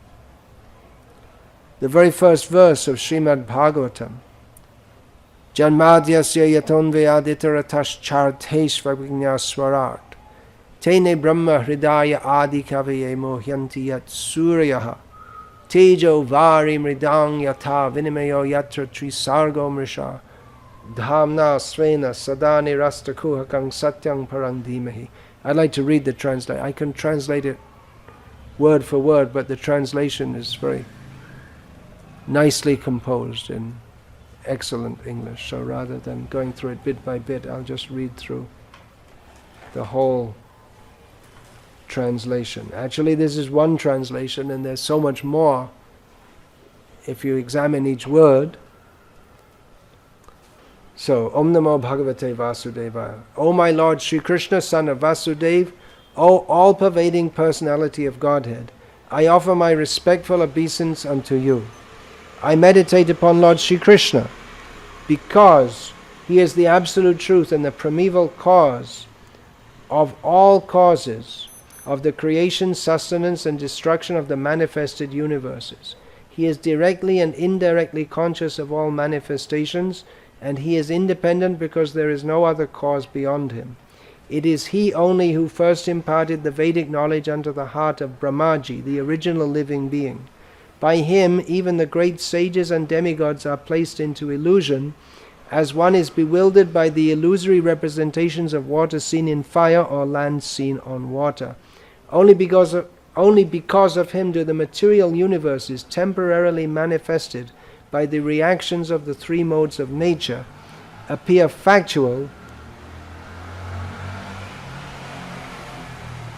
The very first verse of Srimad Bhagavatam, Janmadhyasya yatonvayaditaratas charteshvagnya swarat Tene Brahma Hridaya Adi Kavaye Mohyanti Yat Suryaha Tejo Vari Mridang Yata Vinimayo Yatra Trisargo Mrisha Dhamna Svena Sadani Rastakuhakang Satyang Parangdimahi. I'd like to read the translation. I can translate it word for word, but the translation is very nicely composed in excellent English. So rather than going through it bit by bit, I'll just read through the whole translation. Actually, this is one translation and there's so much more if you examine each word. So, Om Namo Bhagavate Vasudevaya. O my Lord Sri Krishna, son of Vasudeva, O all-pervading personality of Godhead, I offer my respectful obeisance unto you. I meditate upon Lord Sri Krishna because he is the absolute truth and the primeval cause of all causes of the creation, sustenance and destruction of the manifested universes. He is directly and indirectly conscious of all manifestations, and he is independent because there is no other cause beyond him. It is he only who first imparted the Vedic knowledge unto the heart of Brahmaji, the original living being. By him, even the great sages and demigods are placed into illusion, as one is bewildered by the illusory representations of water seen in fire or land seen on water. Only because of him do the material universes temporarily manifested by the reactions of the three modes of nature appear factual,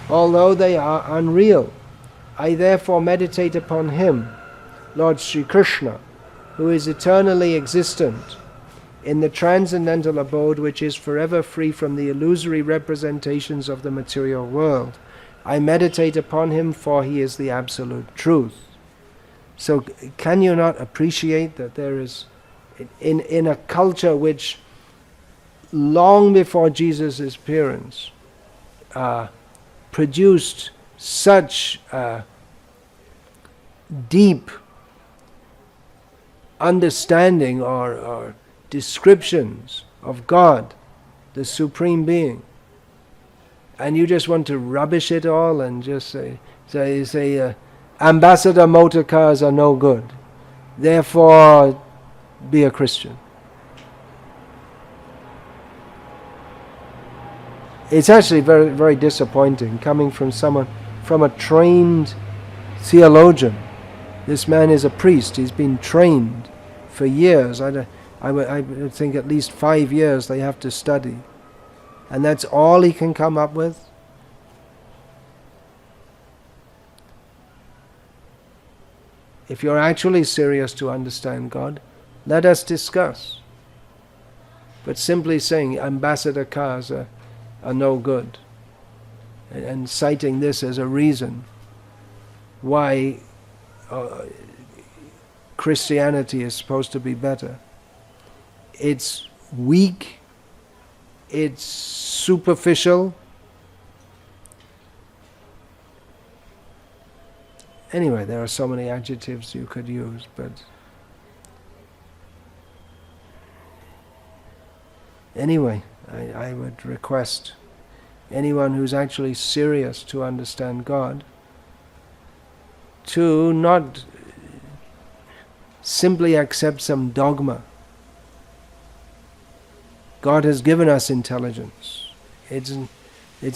although they are unreal. I therefore meditate upon him, Lord Sri Krishna, who is eternally existent in the transcendental abode which is forever free from the illusory representations of the material world. I meditate upon him, for he is the absolute truth. So can you not appreciate that there is, in a culture which long before Jesus' appearance produced such deep understanding or descriptions of God, the Supreme Being, and you just want to rubbish it all and just say ambassador motor cars are no good. therefore be a Christian. It's actually very, very disappointing coming from someone, from a trained theologian. This man is a priest. He's been trained for years. I would think at least 5 years they have to study. And that's all he can come up with? If you're actually serious to understand God, let us discuss. But simply saying ambassador cars are no good, and citing this as a reason why Christianity is supposed to be better, it's weak, it's superficial. Anyway, there are so many adjectives you could use, but anyway, I would request anyone who's actually serious to understand God to not simply accept some dogma. God has given us intelligence. It's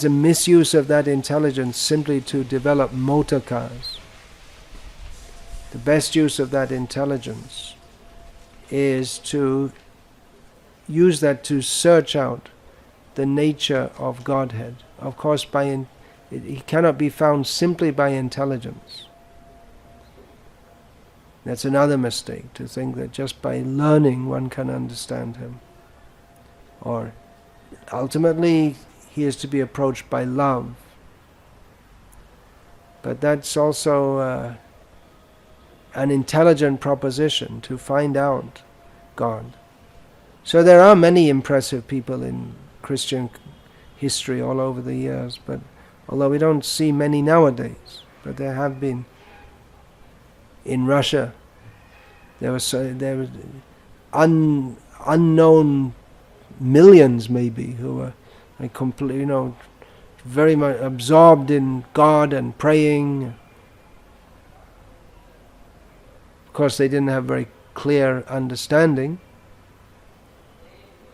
a misuse of that intelligence simply to develop motor cars. The best use of that intelligence is to use that to search out the nature of Godhead. Of course, He cannot be found simply by intelligence. That's another mistake, to think that just by learning one can understand Him. Or ultimately, He is to be approached by love. But that's also an intelligent proposition to find out God. So there are many impressive people in Christian history all over the years, but although we don't see many nowadays, but there have been. In Russia, there was unknown millions maybe who were completely, very much absorbed in God and praying. Of course, they didn't have very clear understanding,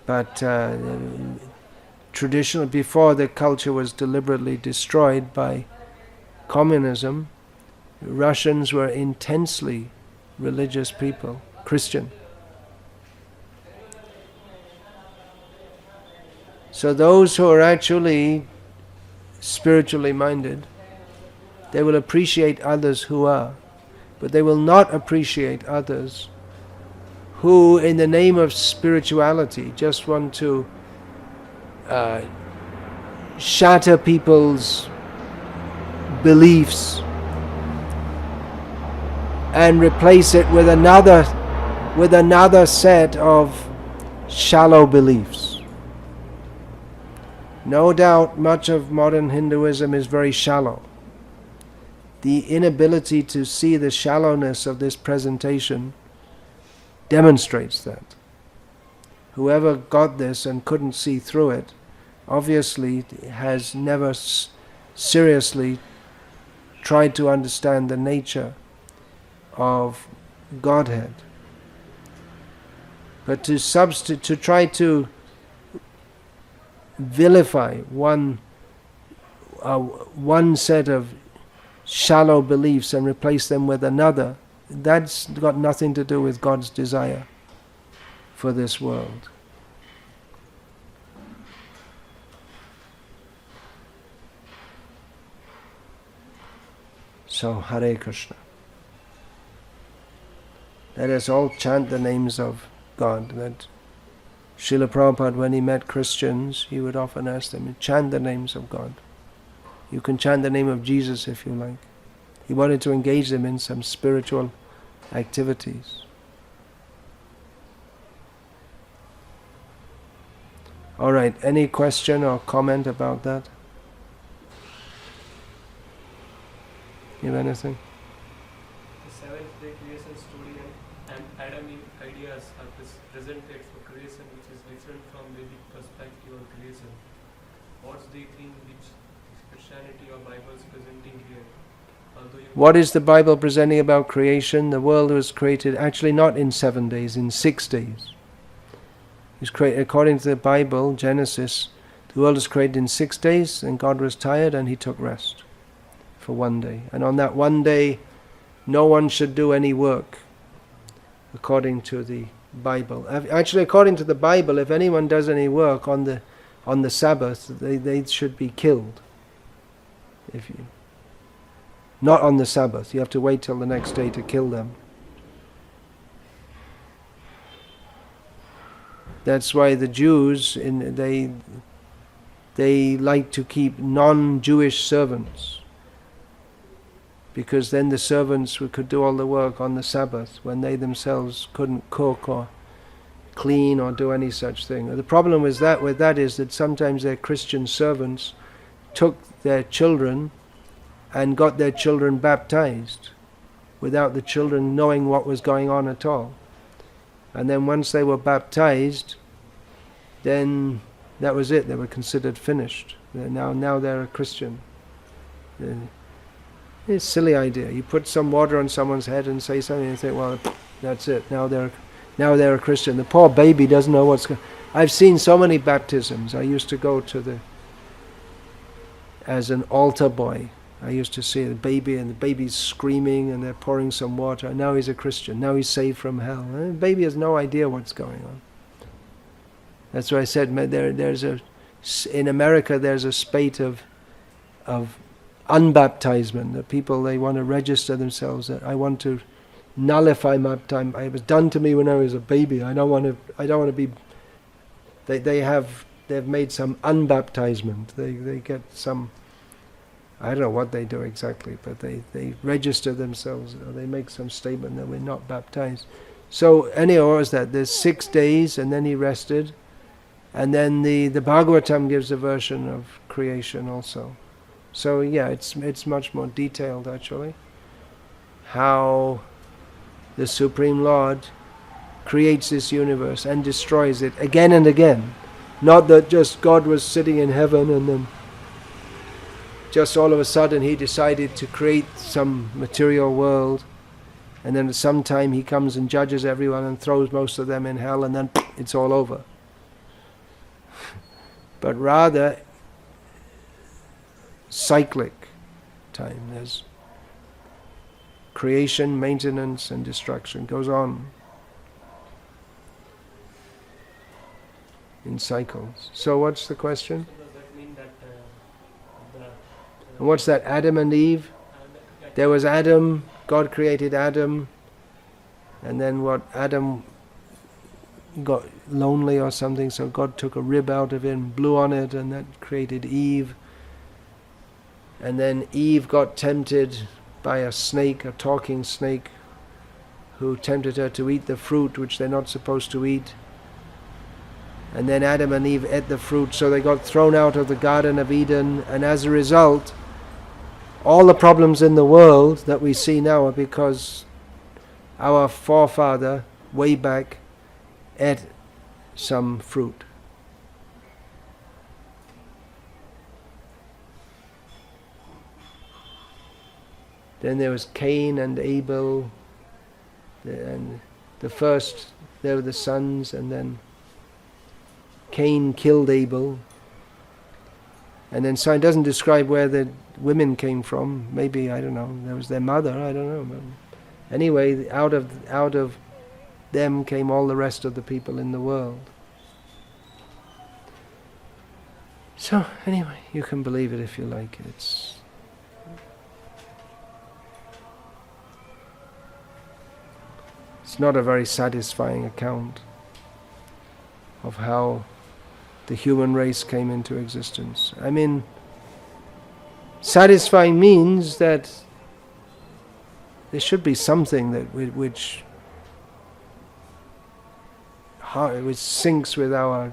but traditionally, before the culture was deliberately destroyed by communism, Russians were intensely religious people, Christian. So those who are actually spiritually minded, they will appreciate others who are, but they will not appreciate others who, in the name of spirituality, just want to shatter people's beliefs and replace it with another set of shallow beliefs. No doubt much of modern Hinduism is very shallow. The inability to see the shallowness of this presentation demonstrates that. Whoever got this and couldn't see through it obviously has never seriously tried to understand the nature of Godhead. But to try to vilify one set of shallow beliefs and replace them with another, that's got nothing to do with God's desire for this world. So, Hare Krishna. Let us all chant the names of God. That Srila Prabhupada, when he met Christians, he would often ask them, chant the names of God. You can chant the name of Jesus if you like. He wanted to engage them in some spiritual activities. All right, any question or comment about that? You have anything? The seventh-day creation story and Adamic ideas are presented for creation, which is different from Vedic perspective on creation. What's the thing which Christianity or Bible is presenting here? although you What is the Bible presenting about creation? The world was created actually not in 7 days, in 6 days. It was created, according to the Bible, Genesis, the world was created in 6 days, and God was tired and He took rest for 1 day. And on that 1 day, no one should do any work, according to the Bible. Actually, according to the Bible, if anyone does any work on the Sabbath, they should be killed. Not on the Sabbath. You have to wait till the next day to kill them. That's why the Jews, they like to keep non-Jewish servants, because then the servants could do all the work on the Sabbath when they themselves couldn't cook or clean or do any such thing. The problem with that is that sometimes their Christian servants took their children and got their children baptized without the children knowing what was going on at all. And then once they were baptized, then that was it. They were considered finished. Now they're a Christian. It's a silly idea. You put some water on someone's head and say something and think, well, that's it. Now they're a Christian. The poor baby doesn't know what's going on. I've seen so many baptisms. I used to go to as an altar boy, I used to see the baby, and the baby's screaming and they're pouring some water. And now he's a Christian. Now he's saved from hell. And the baby has no idea what's going on. That's why I said in America there's a spate of unbaptizement. The people, they want to register themselves. That I want to nullify my baptism. It was done to me when I was a baby. I don't want to be. They've made some unbaptizement. They get some. I don't know what they do exactly, but they register themselves, or they make some statement that we're not baptized. So anyhow, what was that? There's 6 days, and then he rested, and then the Bhagavatam gives a version of creation also. So yeah, it's much more detailed actually, how the Supreme Lord creates this universe and destroys it again and again. Not that just God was sitting in heaven and then just all of a sudden He decided to create some material world, and then at some time He comes and judges everyone and throws most of them in hell, and then it's all over. But rather cyclic time. There's creation, maintenance, and destruction. Goes on in cycles. So what's the question? So does that mean that And what's that? Adam and Eve? There was Adam, God created Adam, and then Adam got lonely or something, so God took a rib out of him, blew on it, and that created Eve. And then Eve got tempted by a snake, a talking snake, who tempted her to eat the fruit which they're not supposed to eat. And then Adam and Eve ate the fruit, so they got thrown out of the Garden of Eden, and as a result, all the problems in the world that we see now are because our forefather, way back, ate some fruit. Then there was Cain and Abel, and the first, they were the sons, and then Cain killed Abel. And then so it doesn't describe where the women came from. Maybe, I don't know, there was their mother, I don't know. But anyway, out of them came all the rest of the people in the world. So anyway, you can believe it if you like. It's not a very satisfying account of how the human race came into existence. I mean, satisfying means that there should be something that which syncs with our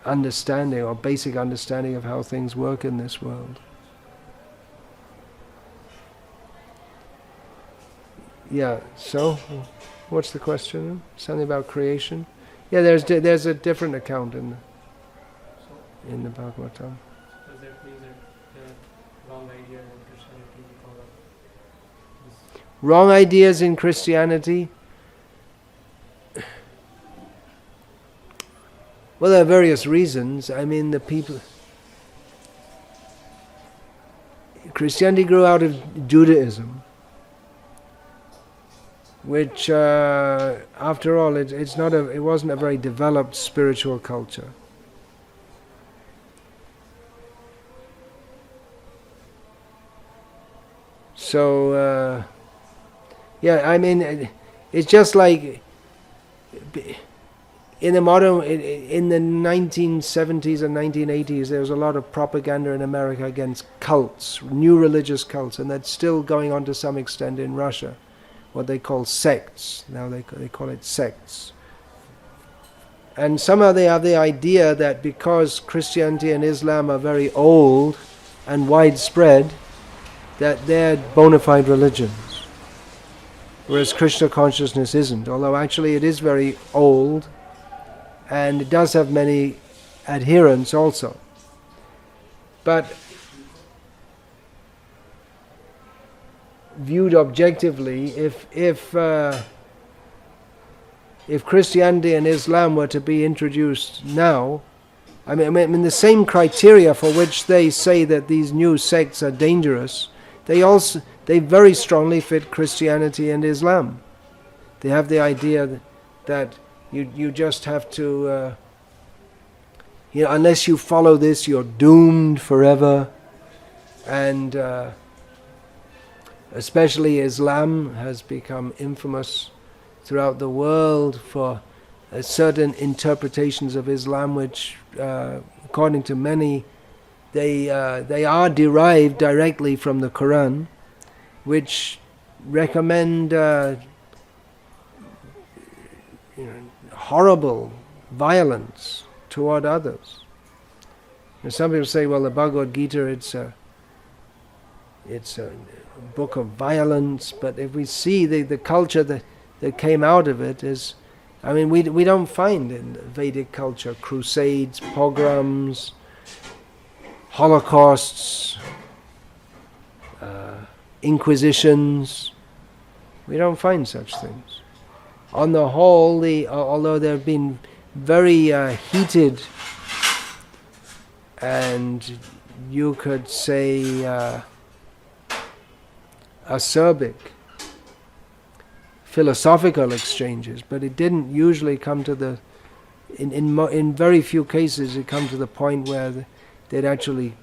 understanding, or basic understanding of how things work in this world. Yeah, so what's the question? Something about creation? Yeah, there's a different account in the Bhagavatam. Does that mean that the wrong idea in Christianity Wrong ideas in Christianity. Well, there are various reasons. I mean, the people... Christianity grew out of Judaism, which, after all, it wasn't a very developed spiritual culture. So, yeah, I mean, it's just like in the 1970s and 1980s, there was a lot of propaganda in America against cults, new religious cults, and that's still going on to some extent in Russia, what they call sects. Now they call it sects. And somehow they have the idea that because Christianity and Islam are very old and widespread, that they're bona fide religions, whereas Krishna consciousness isn't, although actually it is very old, and it does have many adherents also. But viewed objectively, if Christianity and Islam were to be introduced now, I mean the same criteria for which they say that these new sects are dangerous, they very strongly fit Christianity and Islam. They have the idea that you just have to, unless you follow this, you're doomed forever. And especially Islam has become infamous throughout the world for certain interpretations of Islam, which, according to many, they are derived directly from the Quran, which recommend horrible violence toward others. And some people say, well, the Bhagavad Gita, it's a book of violence, but if we see the culture that came out of it is, I mean, we don't find in Vedic culture crusades, pogroms, holocausts, inquisitions. We don't find such things. On the whole, although there have been very heated and you could say acerbic philosophical exchanges, but it didn't usually come to in very few cases it come to the point where they'd actually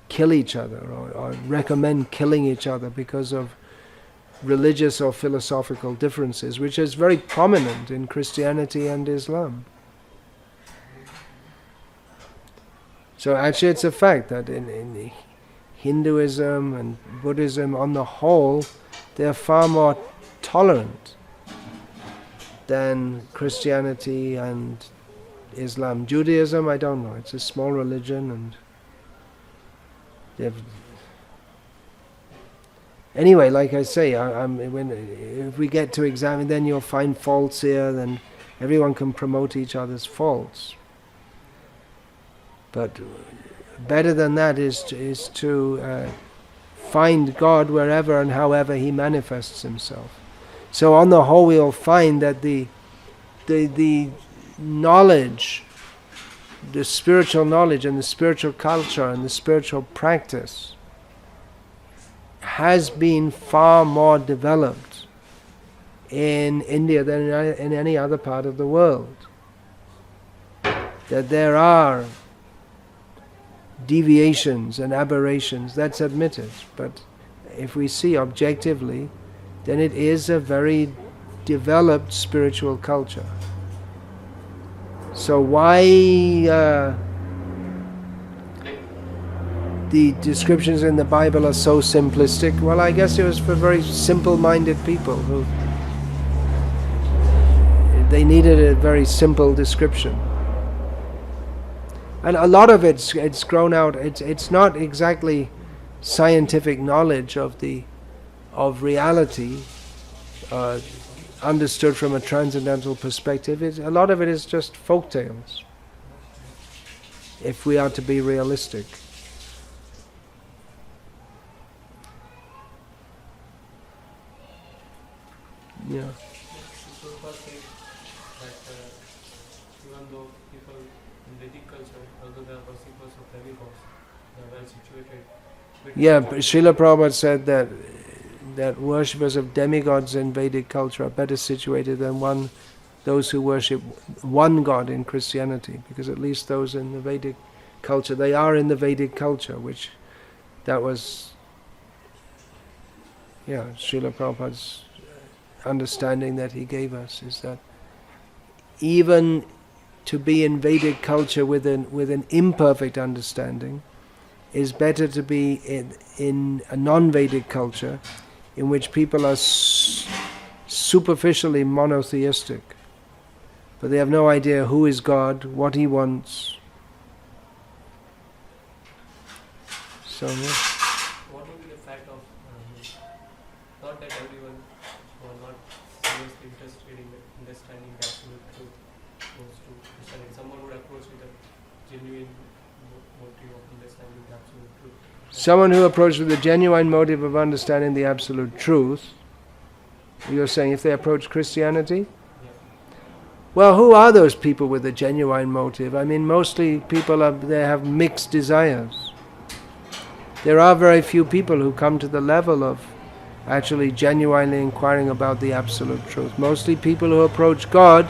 kill each other or recommend killing each other because of religious or philosophical differences, which is very prominent in Christianity and Islam. So actually it's a fact that in Hinduism and Buddhism on the whole, they're far more tolerant than Christianity and Islam. Judaism, I don't know, it's a small religion and they've... Anyway, like I say, if we get to examine, then you'll find faults here, then everyone can promote each other's faults. But better than that is to find God wherever and however He manifests Himself. So on the whole, we'll find that the knowledge, the spiritual knowledge and the spiritual culture and the spiritual practice has been far more developed in India than in any other part of the world. That there are deviations and aberrations, that's admitted, but if we see objectively, then it is a very developed spiritual culture. So why the descriptions in the Bible are so simplistic? Well, I guess it was for very simple-minded people who they needed a very simple description. And a lot of it's grown out. It's not exactly scientific knowledge of reality, understood from a transcendental perspective. A lot of it is just folk tales, if we are to be realistic. Yeah. Prabhupada said that even though people in Vedic culture, although they are worshippers of demigods, they are well situated. Yeah, but Srila Prabhupada said that worshippers of demigods in Vedic culture are better situated than those who worship one god in Christianity, because at least those in the Vedic culture, they are in the Vedic culture, which that was, Srila Prabhupada's understanding that he gave us, is that even to be in Vedic culture with an imperfect understanding is better to be in a non-Vedic culture in which people are superficially monotheistic, but they have no idea who is God, what He wants. So, what would be the fact of not that everyone who are not seriously interested in understanding the absolute truth goes to Christianity? Someone would approach with a genuine motive of understanding the absolute truth. someone who approaches with a genuine motive of understanding the absolute truth, you're saying if they approach Christianity? Well, who are those people with a genuine motive? I mean, mostly people they have mixed desires. There are very few people who come to the level of actually genuinely inquiring about the absolute truth. Mostly people who approach God,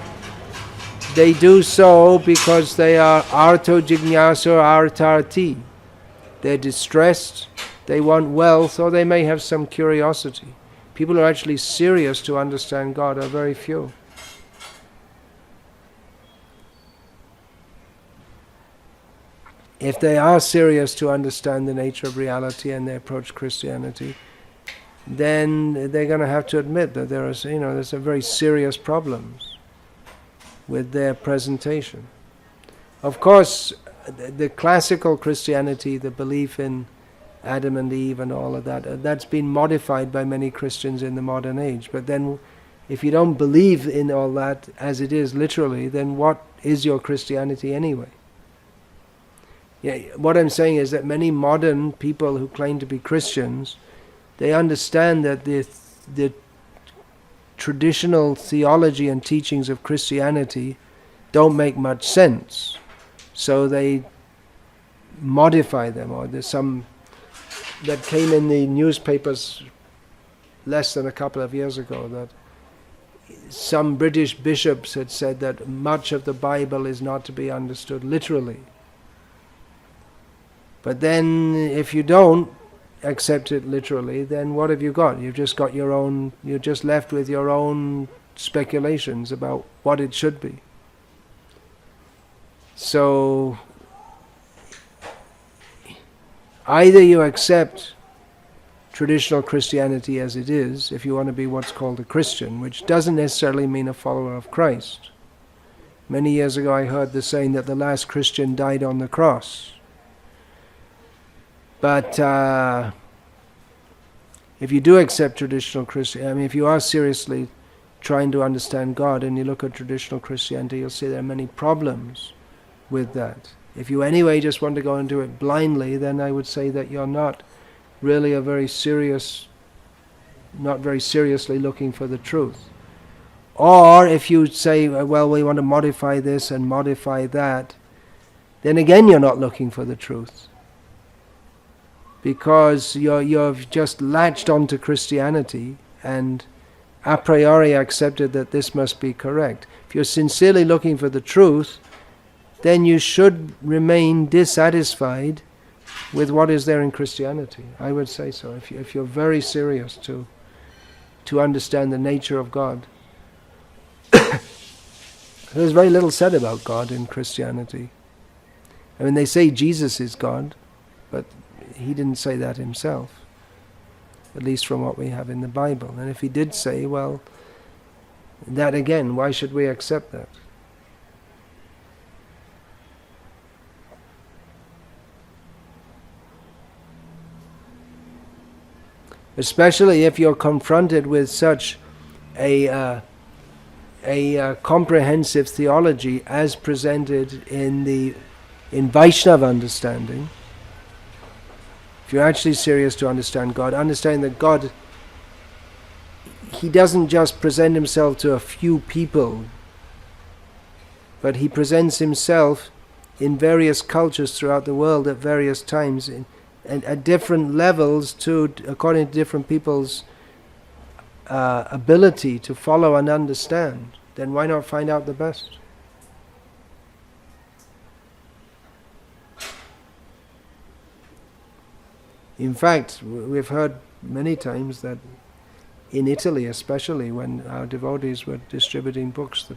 they do so because they are artho jignasa or artarti. They're distressed, they want wealth, or they may have some curiosity. People who are actually serious to understand God are very few. If they are serious to understand the nature of reality and they approach Christianity, then they're going to have to admit that there's some very serious problems with their presentation. Of course, the classical Christianity, the belief in Adam and Eve and all of that, that's been modified by many Christians in the modern age. But then, if you don't believe in all that as it is literally, then what is your Christianity anyway? Yeah, what I'm saying is that many modern people who claim to be Christians, they understand that the traditional theology and teachings of Christianity don't make much sense. So they modify them, or there's some that came in the newspapers less than a couple of years ago, that some British bishops had said that much of the Bible is not to be understood literally. But then if you don't accept it literally, then what have you got? You've just got you're just left with your own speculations about what it should be. So either you accept traditional Christianity as it is, if you want to be what's called a Christian, which doesn't necessarily mean a follower of Christ. Many years ago I heard the saying that the last Christian died on the cross. But if you do accept traditional Christianity, if you are seriously trying to understand God and you look at traditional Christianity, you'll see there are many problems with that. If you anyway just want to go into it blindly, then I would say that you're not really not very seriously looking for the truth. Or if you say, well, we want to modify this and modify that, then again you're not looking for the truth. Because you've just latched onto Christianity and a priori accepted that this must be correct. If you're sincerely looking for the truth, then you should remain dissatisfied with what is there in Christianity. I would say so. If you're very serious to understand the nature of God. There's very little said about God in Christianity. I mean, they say Jesus is God, but He didn't say that Himself, at least from what we have in the Bible. And if He did say, well, that again, why should we accept that? Especially if you're confronted with such a comprehensive theology as presented in Vaishnava understanding. If you're actually serious to understand God, understanding that God, he doesn't just present himself to a few people, but he presents himself in various cultures throughout the world at various times and at different levels according to different people's ability to follow and understand. Then why not find out the best? In fact, we've heard many times that in Italy especially, when our devotees were distributing books,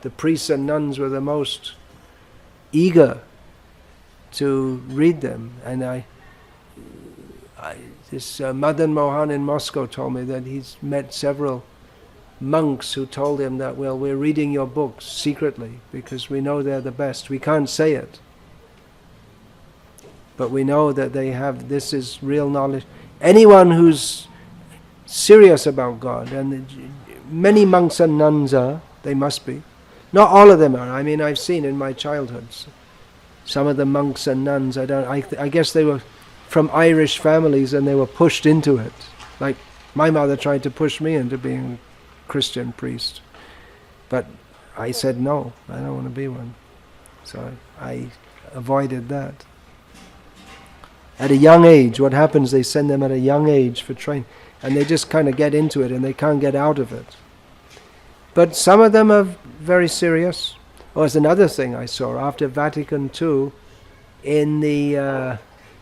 the priests and nuns were the most eager to read them. And this Madan Mohan in Moscow told me that he's met several monks who told him that, well, we're reading your books secretly because we know they're the best. We can't say it, but we know that this is real knowledge. Anyone who's serious about God, and many monks and nuns are, they must be. Not all of them are. I mean, I've seen in my childhood some of the monks and nuns, I guess they were from Irish families and they were pushed into it. Like my mother tried to push me into being a Christian priest. But I said no, I don't want to be one. So I avoided that. At a young age, what happens, they send them at a young age for training, and they just kind of get into it and they can't get out of it. But some of them are very serious. Oh, there's another thing I saw after Vatican II.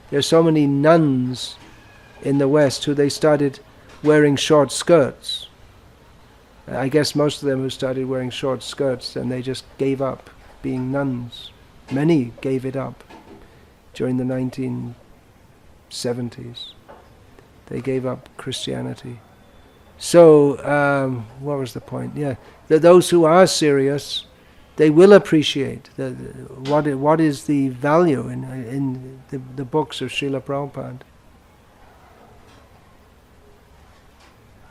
There's so many nuns in the West who they started wearing short skirts. I guess most of them who started wearing short skirts, and they just gave up being nuns. Many gave it up during the 1970s. They gave up Christianity. So, what was the point? Yeah, those who are serious, they will appreciate what is the value in the books of Srila Prabhupada.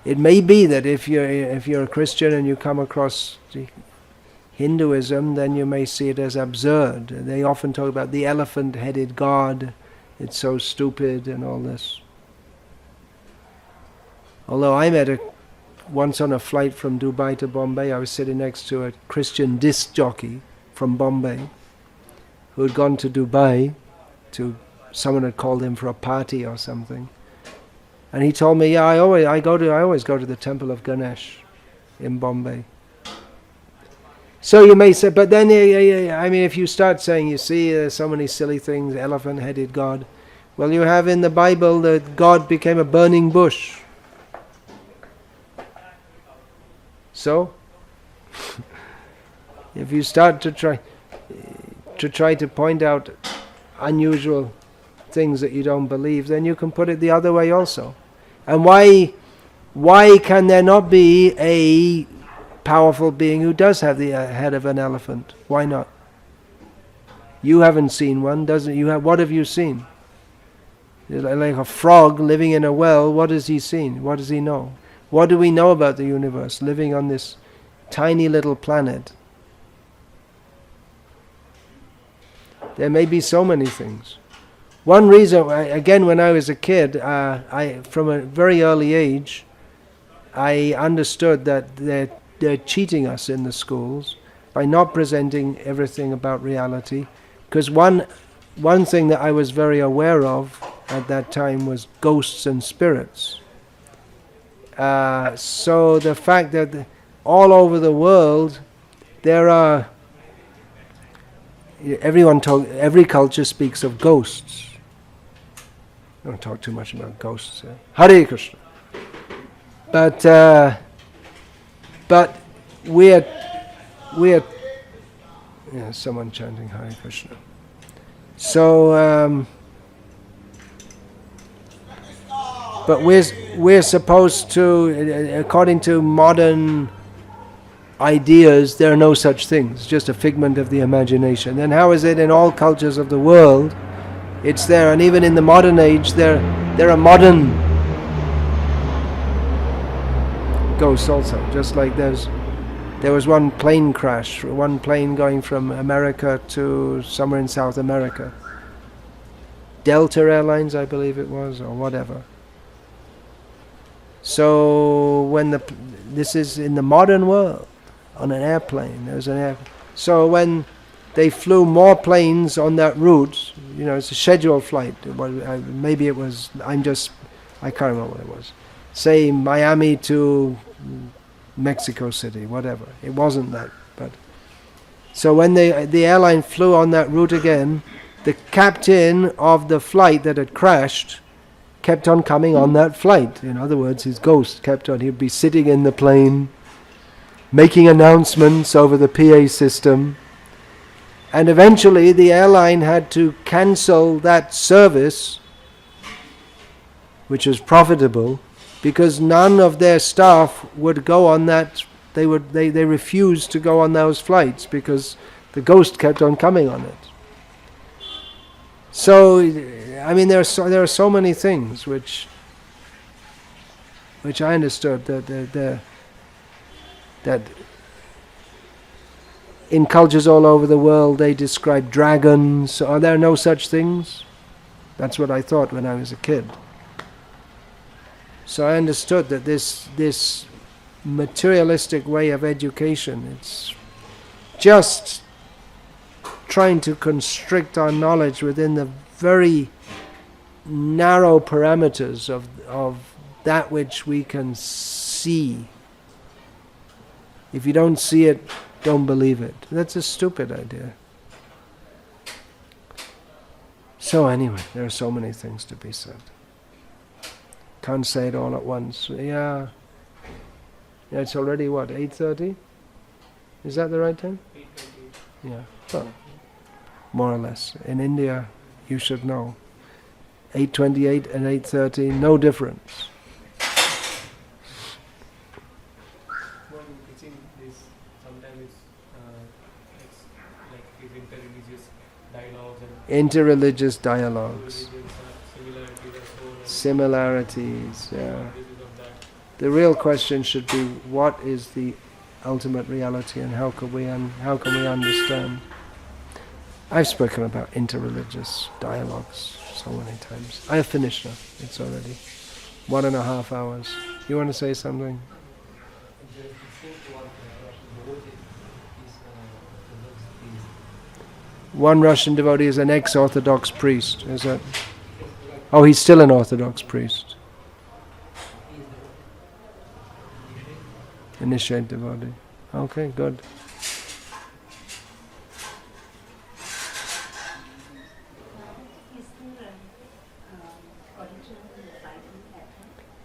It may be that if you're a Christian and you come across Hinduism, then you may see it as absurd. They often talk about the elephant-headed god. It's so stupid and all this. Although I met once on a flight from Dubai to Bombay, I was sitting next to a Christian disc jockey from Bombay who had gone to Dubai someone had called him for a party or something. And he told me, yeah, I always go to the temple of Ganesh in Bombay. So you may say, but then, I mean, if you start saying, you see, there's so many silly things, elephant-headed God. Well, you have in the Bible that God became a burning bush. So, if you start to try to point out unusual things that you don't believe, then you can put it the other way also. And why can there not be a powerful being who does have the head of an elephant? Why not? You haven't seen one, doesn't you? What have you seen? Like a frog living in a well. What has he seen? What does he know? What do we know about the universe living on this tiny little planet? There may be so many things. One reason, again, when I was a kid, from a very early age, I understood that they're cheating us in the schools by not presenting everything about reality. Because one thing that I was very aware of at that time was ghosts and spirits. So the fact that all over the world there are, every culture speaks of ghosts. I don't talk too much about ghosts. Hare Krishna. But we're someone chanting Hare Krishna. So but we're supposed to, according to modern ideas, there are no such things, just a figment of the imagination. Then how is it in all cultures of the world it's there? And even in the modern age there are modern ghosts also. Just like there was one plane crash, one plane going from America to somewhere in South America. Delta Airlines, I believe it was, or whatever. So when this is in the modern world, on an airplane. So when they flew more planes on that route, it's a scheduled flight. Maybe it was, I can't remember what it was. Say Miami to Mexico City, whatever. It wasn't that. But so when the airline flew on that route again, the captain of the flight that had crashed kept on coming on that flight. In other words, his ghost kept on. He'd be sitting in the plane, making announcements over the PA system. And eventually the airline had to cancel that service, which was profitable, because none of their staff would go on that. They refused to go on those flights because the ghost kept on coming on it. So, I mean, there are so many things which I understood that in cultures all over the world they describe dragons. Are there no such things? That's what I thought when I was a kid. So I understood that this materialistic way of education, it's just trying to constrict our knowledge within the very narrow parameters of that which we can see. If you don't see it, don't believe it. That's a stupid idea. So anyway, there are so many things to be said. Can't say it all at once. Yeah, it's already what, 8:30? Is that the right time? 8:28. Yeah, well, more or less. In India, you should know. 8:28 and 8:30, no difference. Well, teaching this, sometimes it's like these interreligious dialogues and Interreligious dialogues. Similarities, yeah. The real question should be, what is the ultimate reality, and how can we understand? I've spoken about interreligious dialogues so many times. I have finished now. It's already 1.5 hours. You want to say something? One Russian devotee is an ex-Orthodox priest. Is that? Oh, he's still an Orthodox priest. Initiate devotee. Okay, good.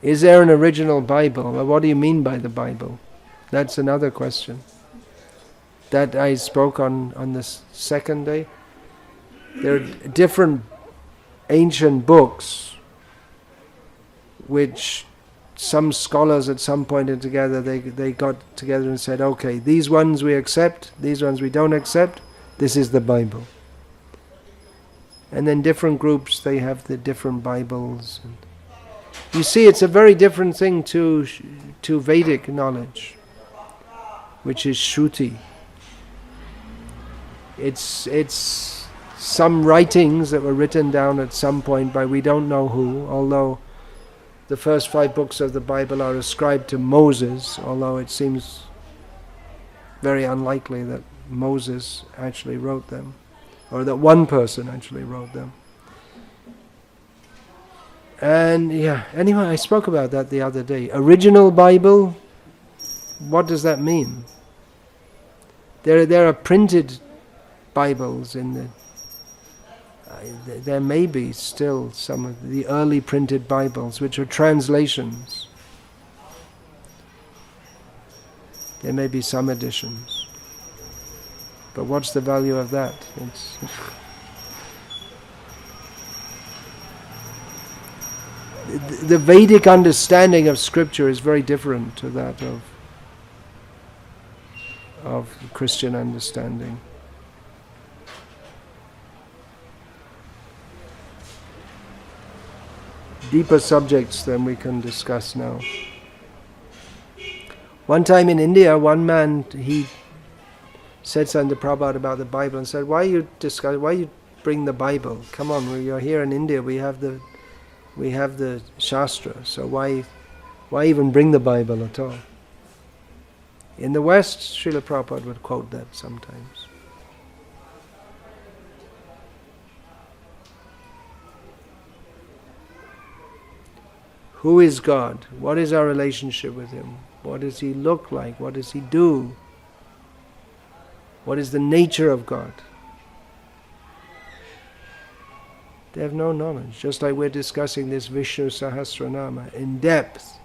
Is there an original Bible? Well, what do you mean by the Bible? That's another question. That I spoke on the second day. There are different ancient books which some scholars at some point in together, they got together and said, okay, these ones we accept, these ones we don't accept, this is the Bible. And then different groups, they have the different Bibles. And you see, it's a very different thing to Vedic knowledge, which is Shruti. It's some writings that were written down at some point by we don't know who, although the first 5 books of the Bible are ascribed to Moses, although it seems very unlikely that Moses actually wrote them, or that one person actually wrote them. And yeah, anyway, I spoke about that the other day. Original Bible, what does that mean? There are printed Bibles in the... there may be still some of the early printed Bibles which are translations. There may be some editions. But what's the value of that? The Vedic understanding of scripture is very different to that of Christian understanding. Deeper subjects than we can discuss now. One time in India, one man, he said something to Prabhupada about the Bible and said, why you bring the Bible? Come on, you're here in India, we have the Shastra, so why even bring the Bible at all? In the West, Srila Prabhupada would quote that sometimes. Who is God? What is our relationship with Him? What does He look like? What does He do? What is the nature of God? They have no knowledge. Just like we're discussing this Vishnu Sahasranama in depth,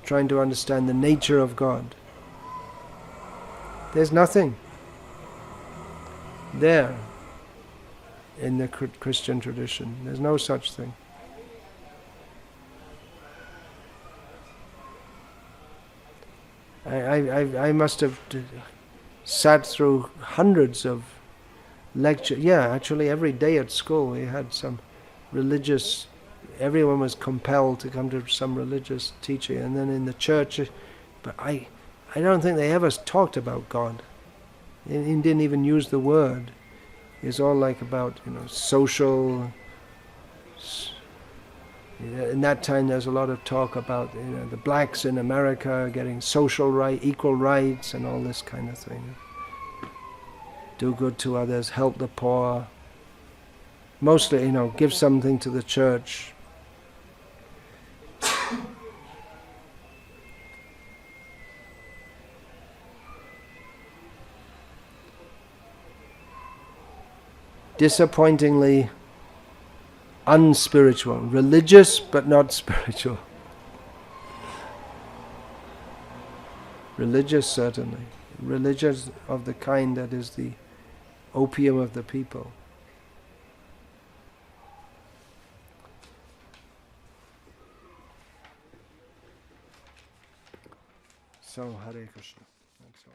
trying to understand the nature of God. There's nothing there in the Christian tradition. There's no such thing. I must have sat through hundreds of lectures. Yeah, actually every day at school we had some religious, everyone was compelled to come to some religious teaching, and then in the church, but I don't think they ever talked about God. He didn't even use the word. It's all like about, social. In that time there's a lot of talk about the blacks in America getting social right, equal rights and all this kind of thing. Do good to others, help the poor. Mostly, give something to the church. Disappointingly unspiritual, religious but not spiritual. Religious, certainly. Religious of the kind that is the opium of the people. So, Hare Krishna. That's all.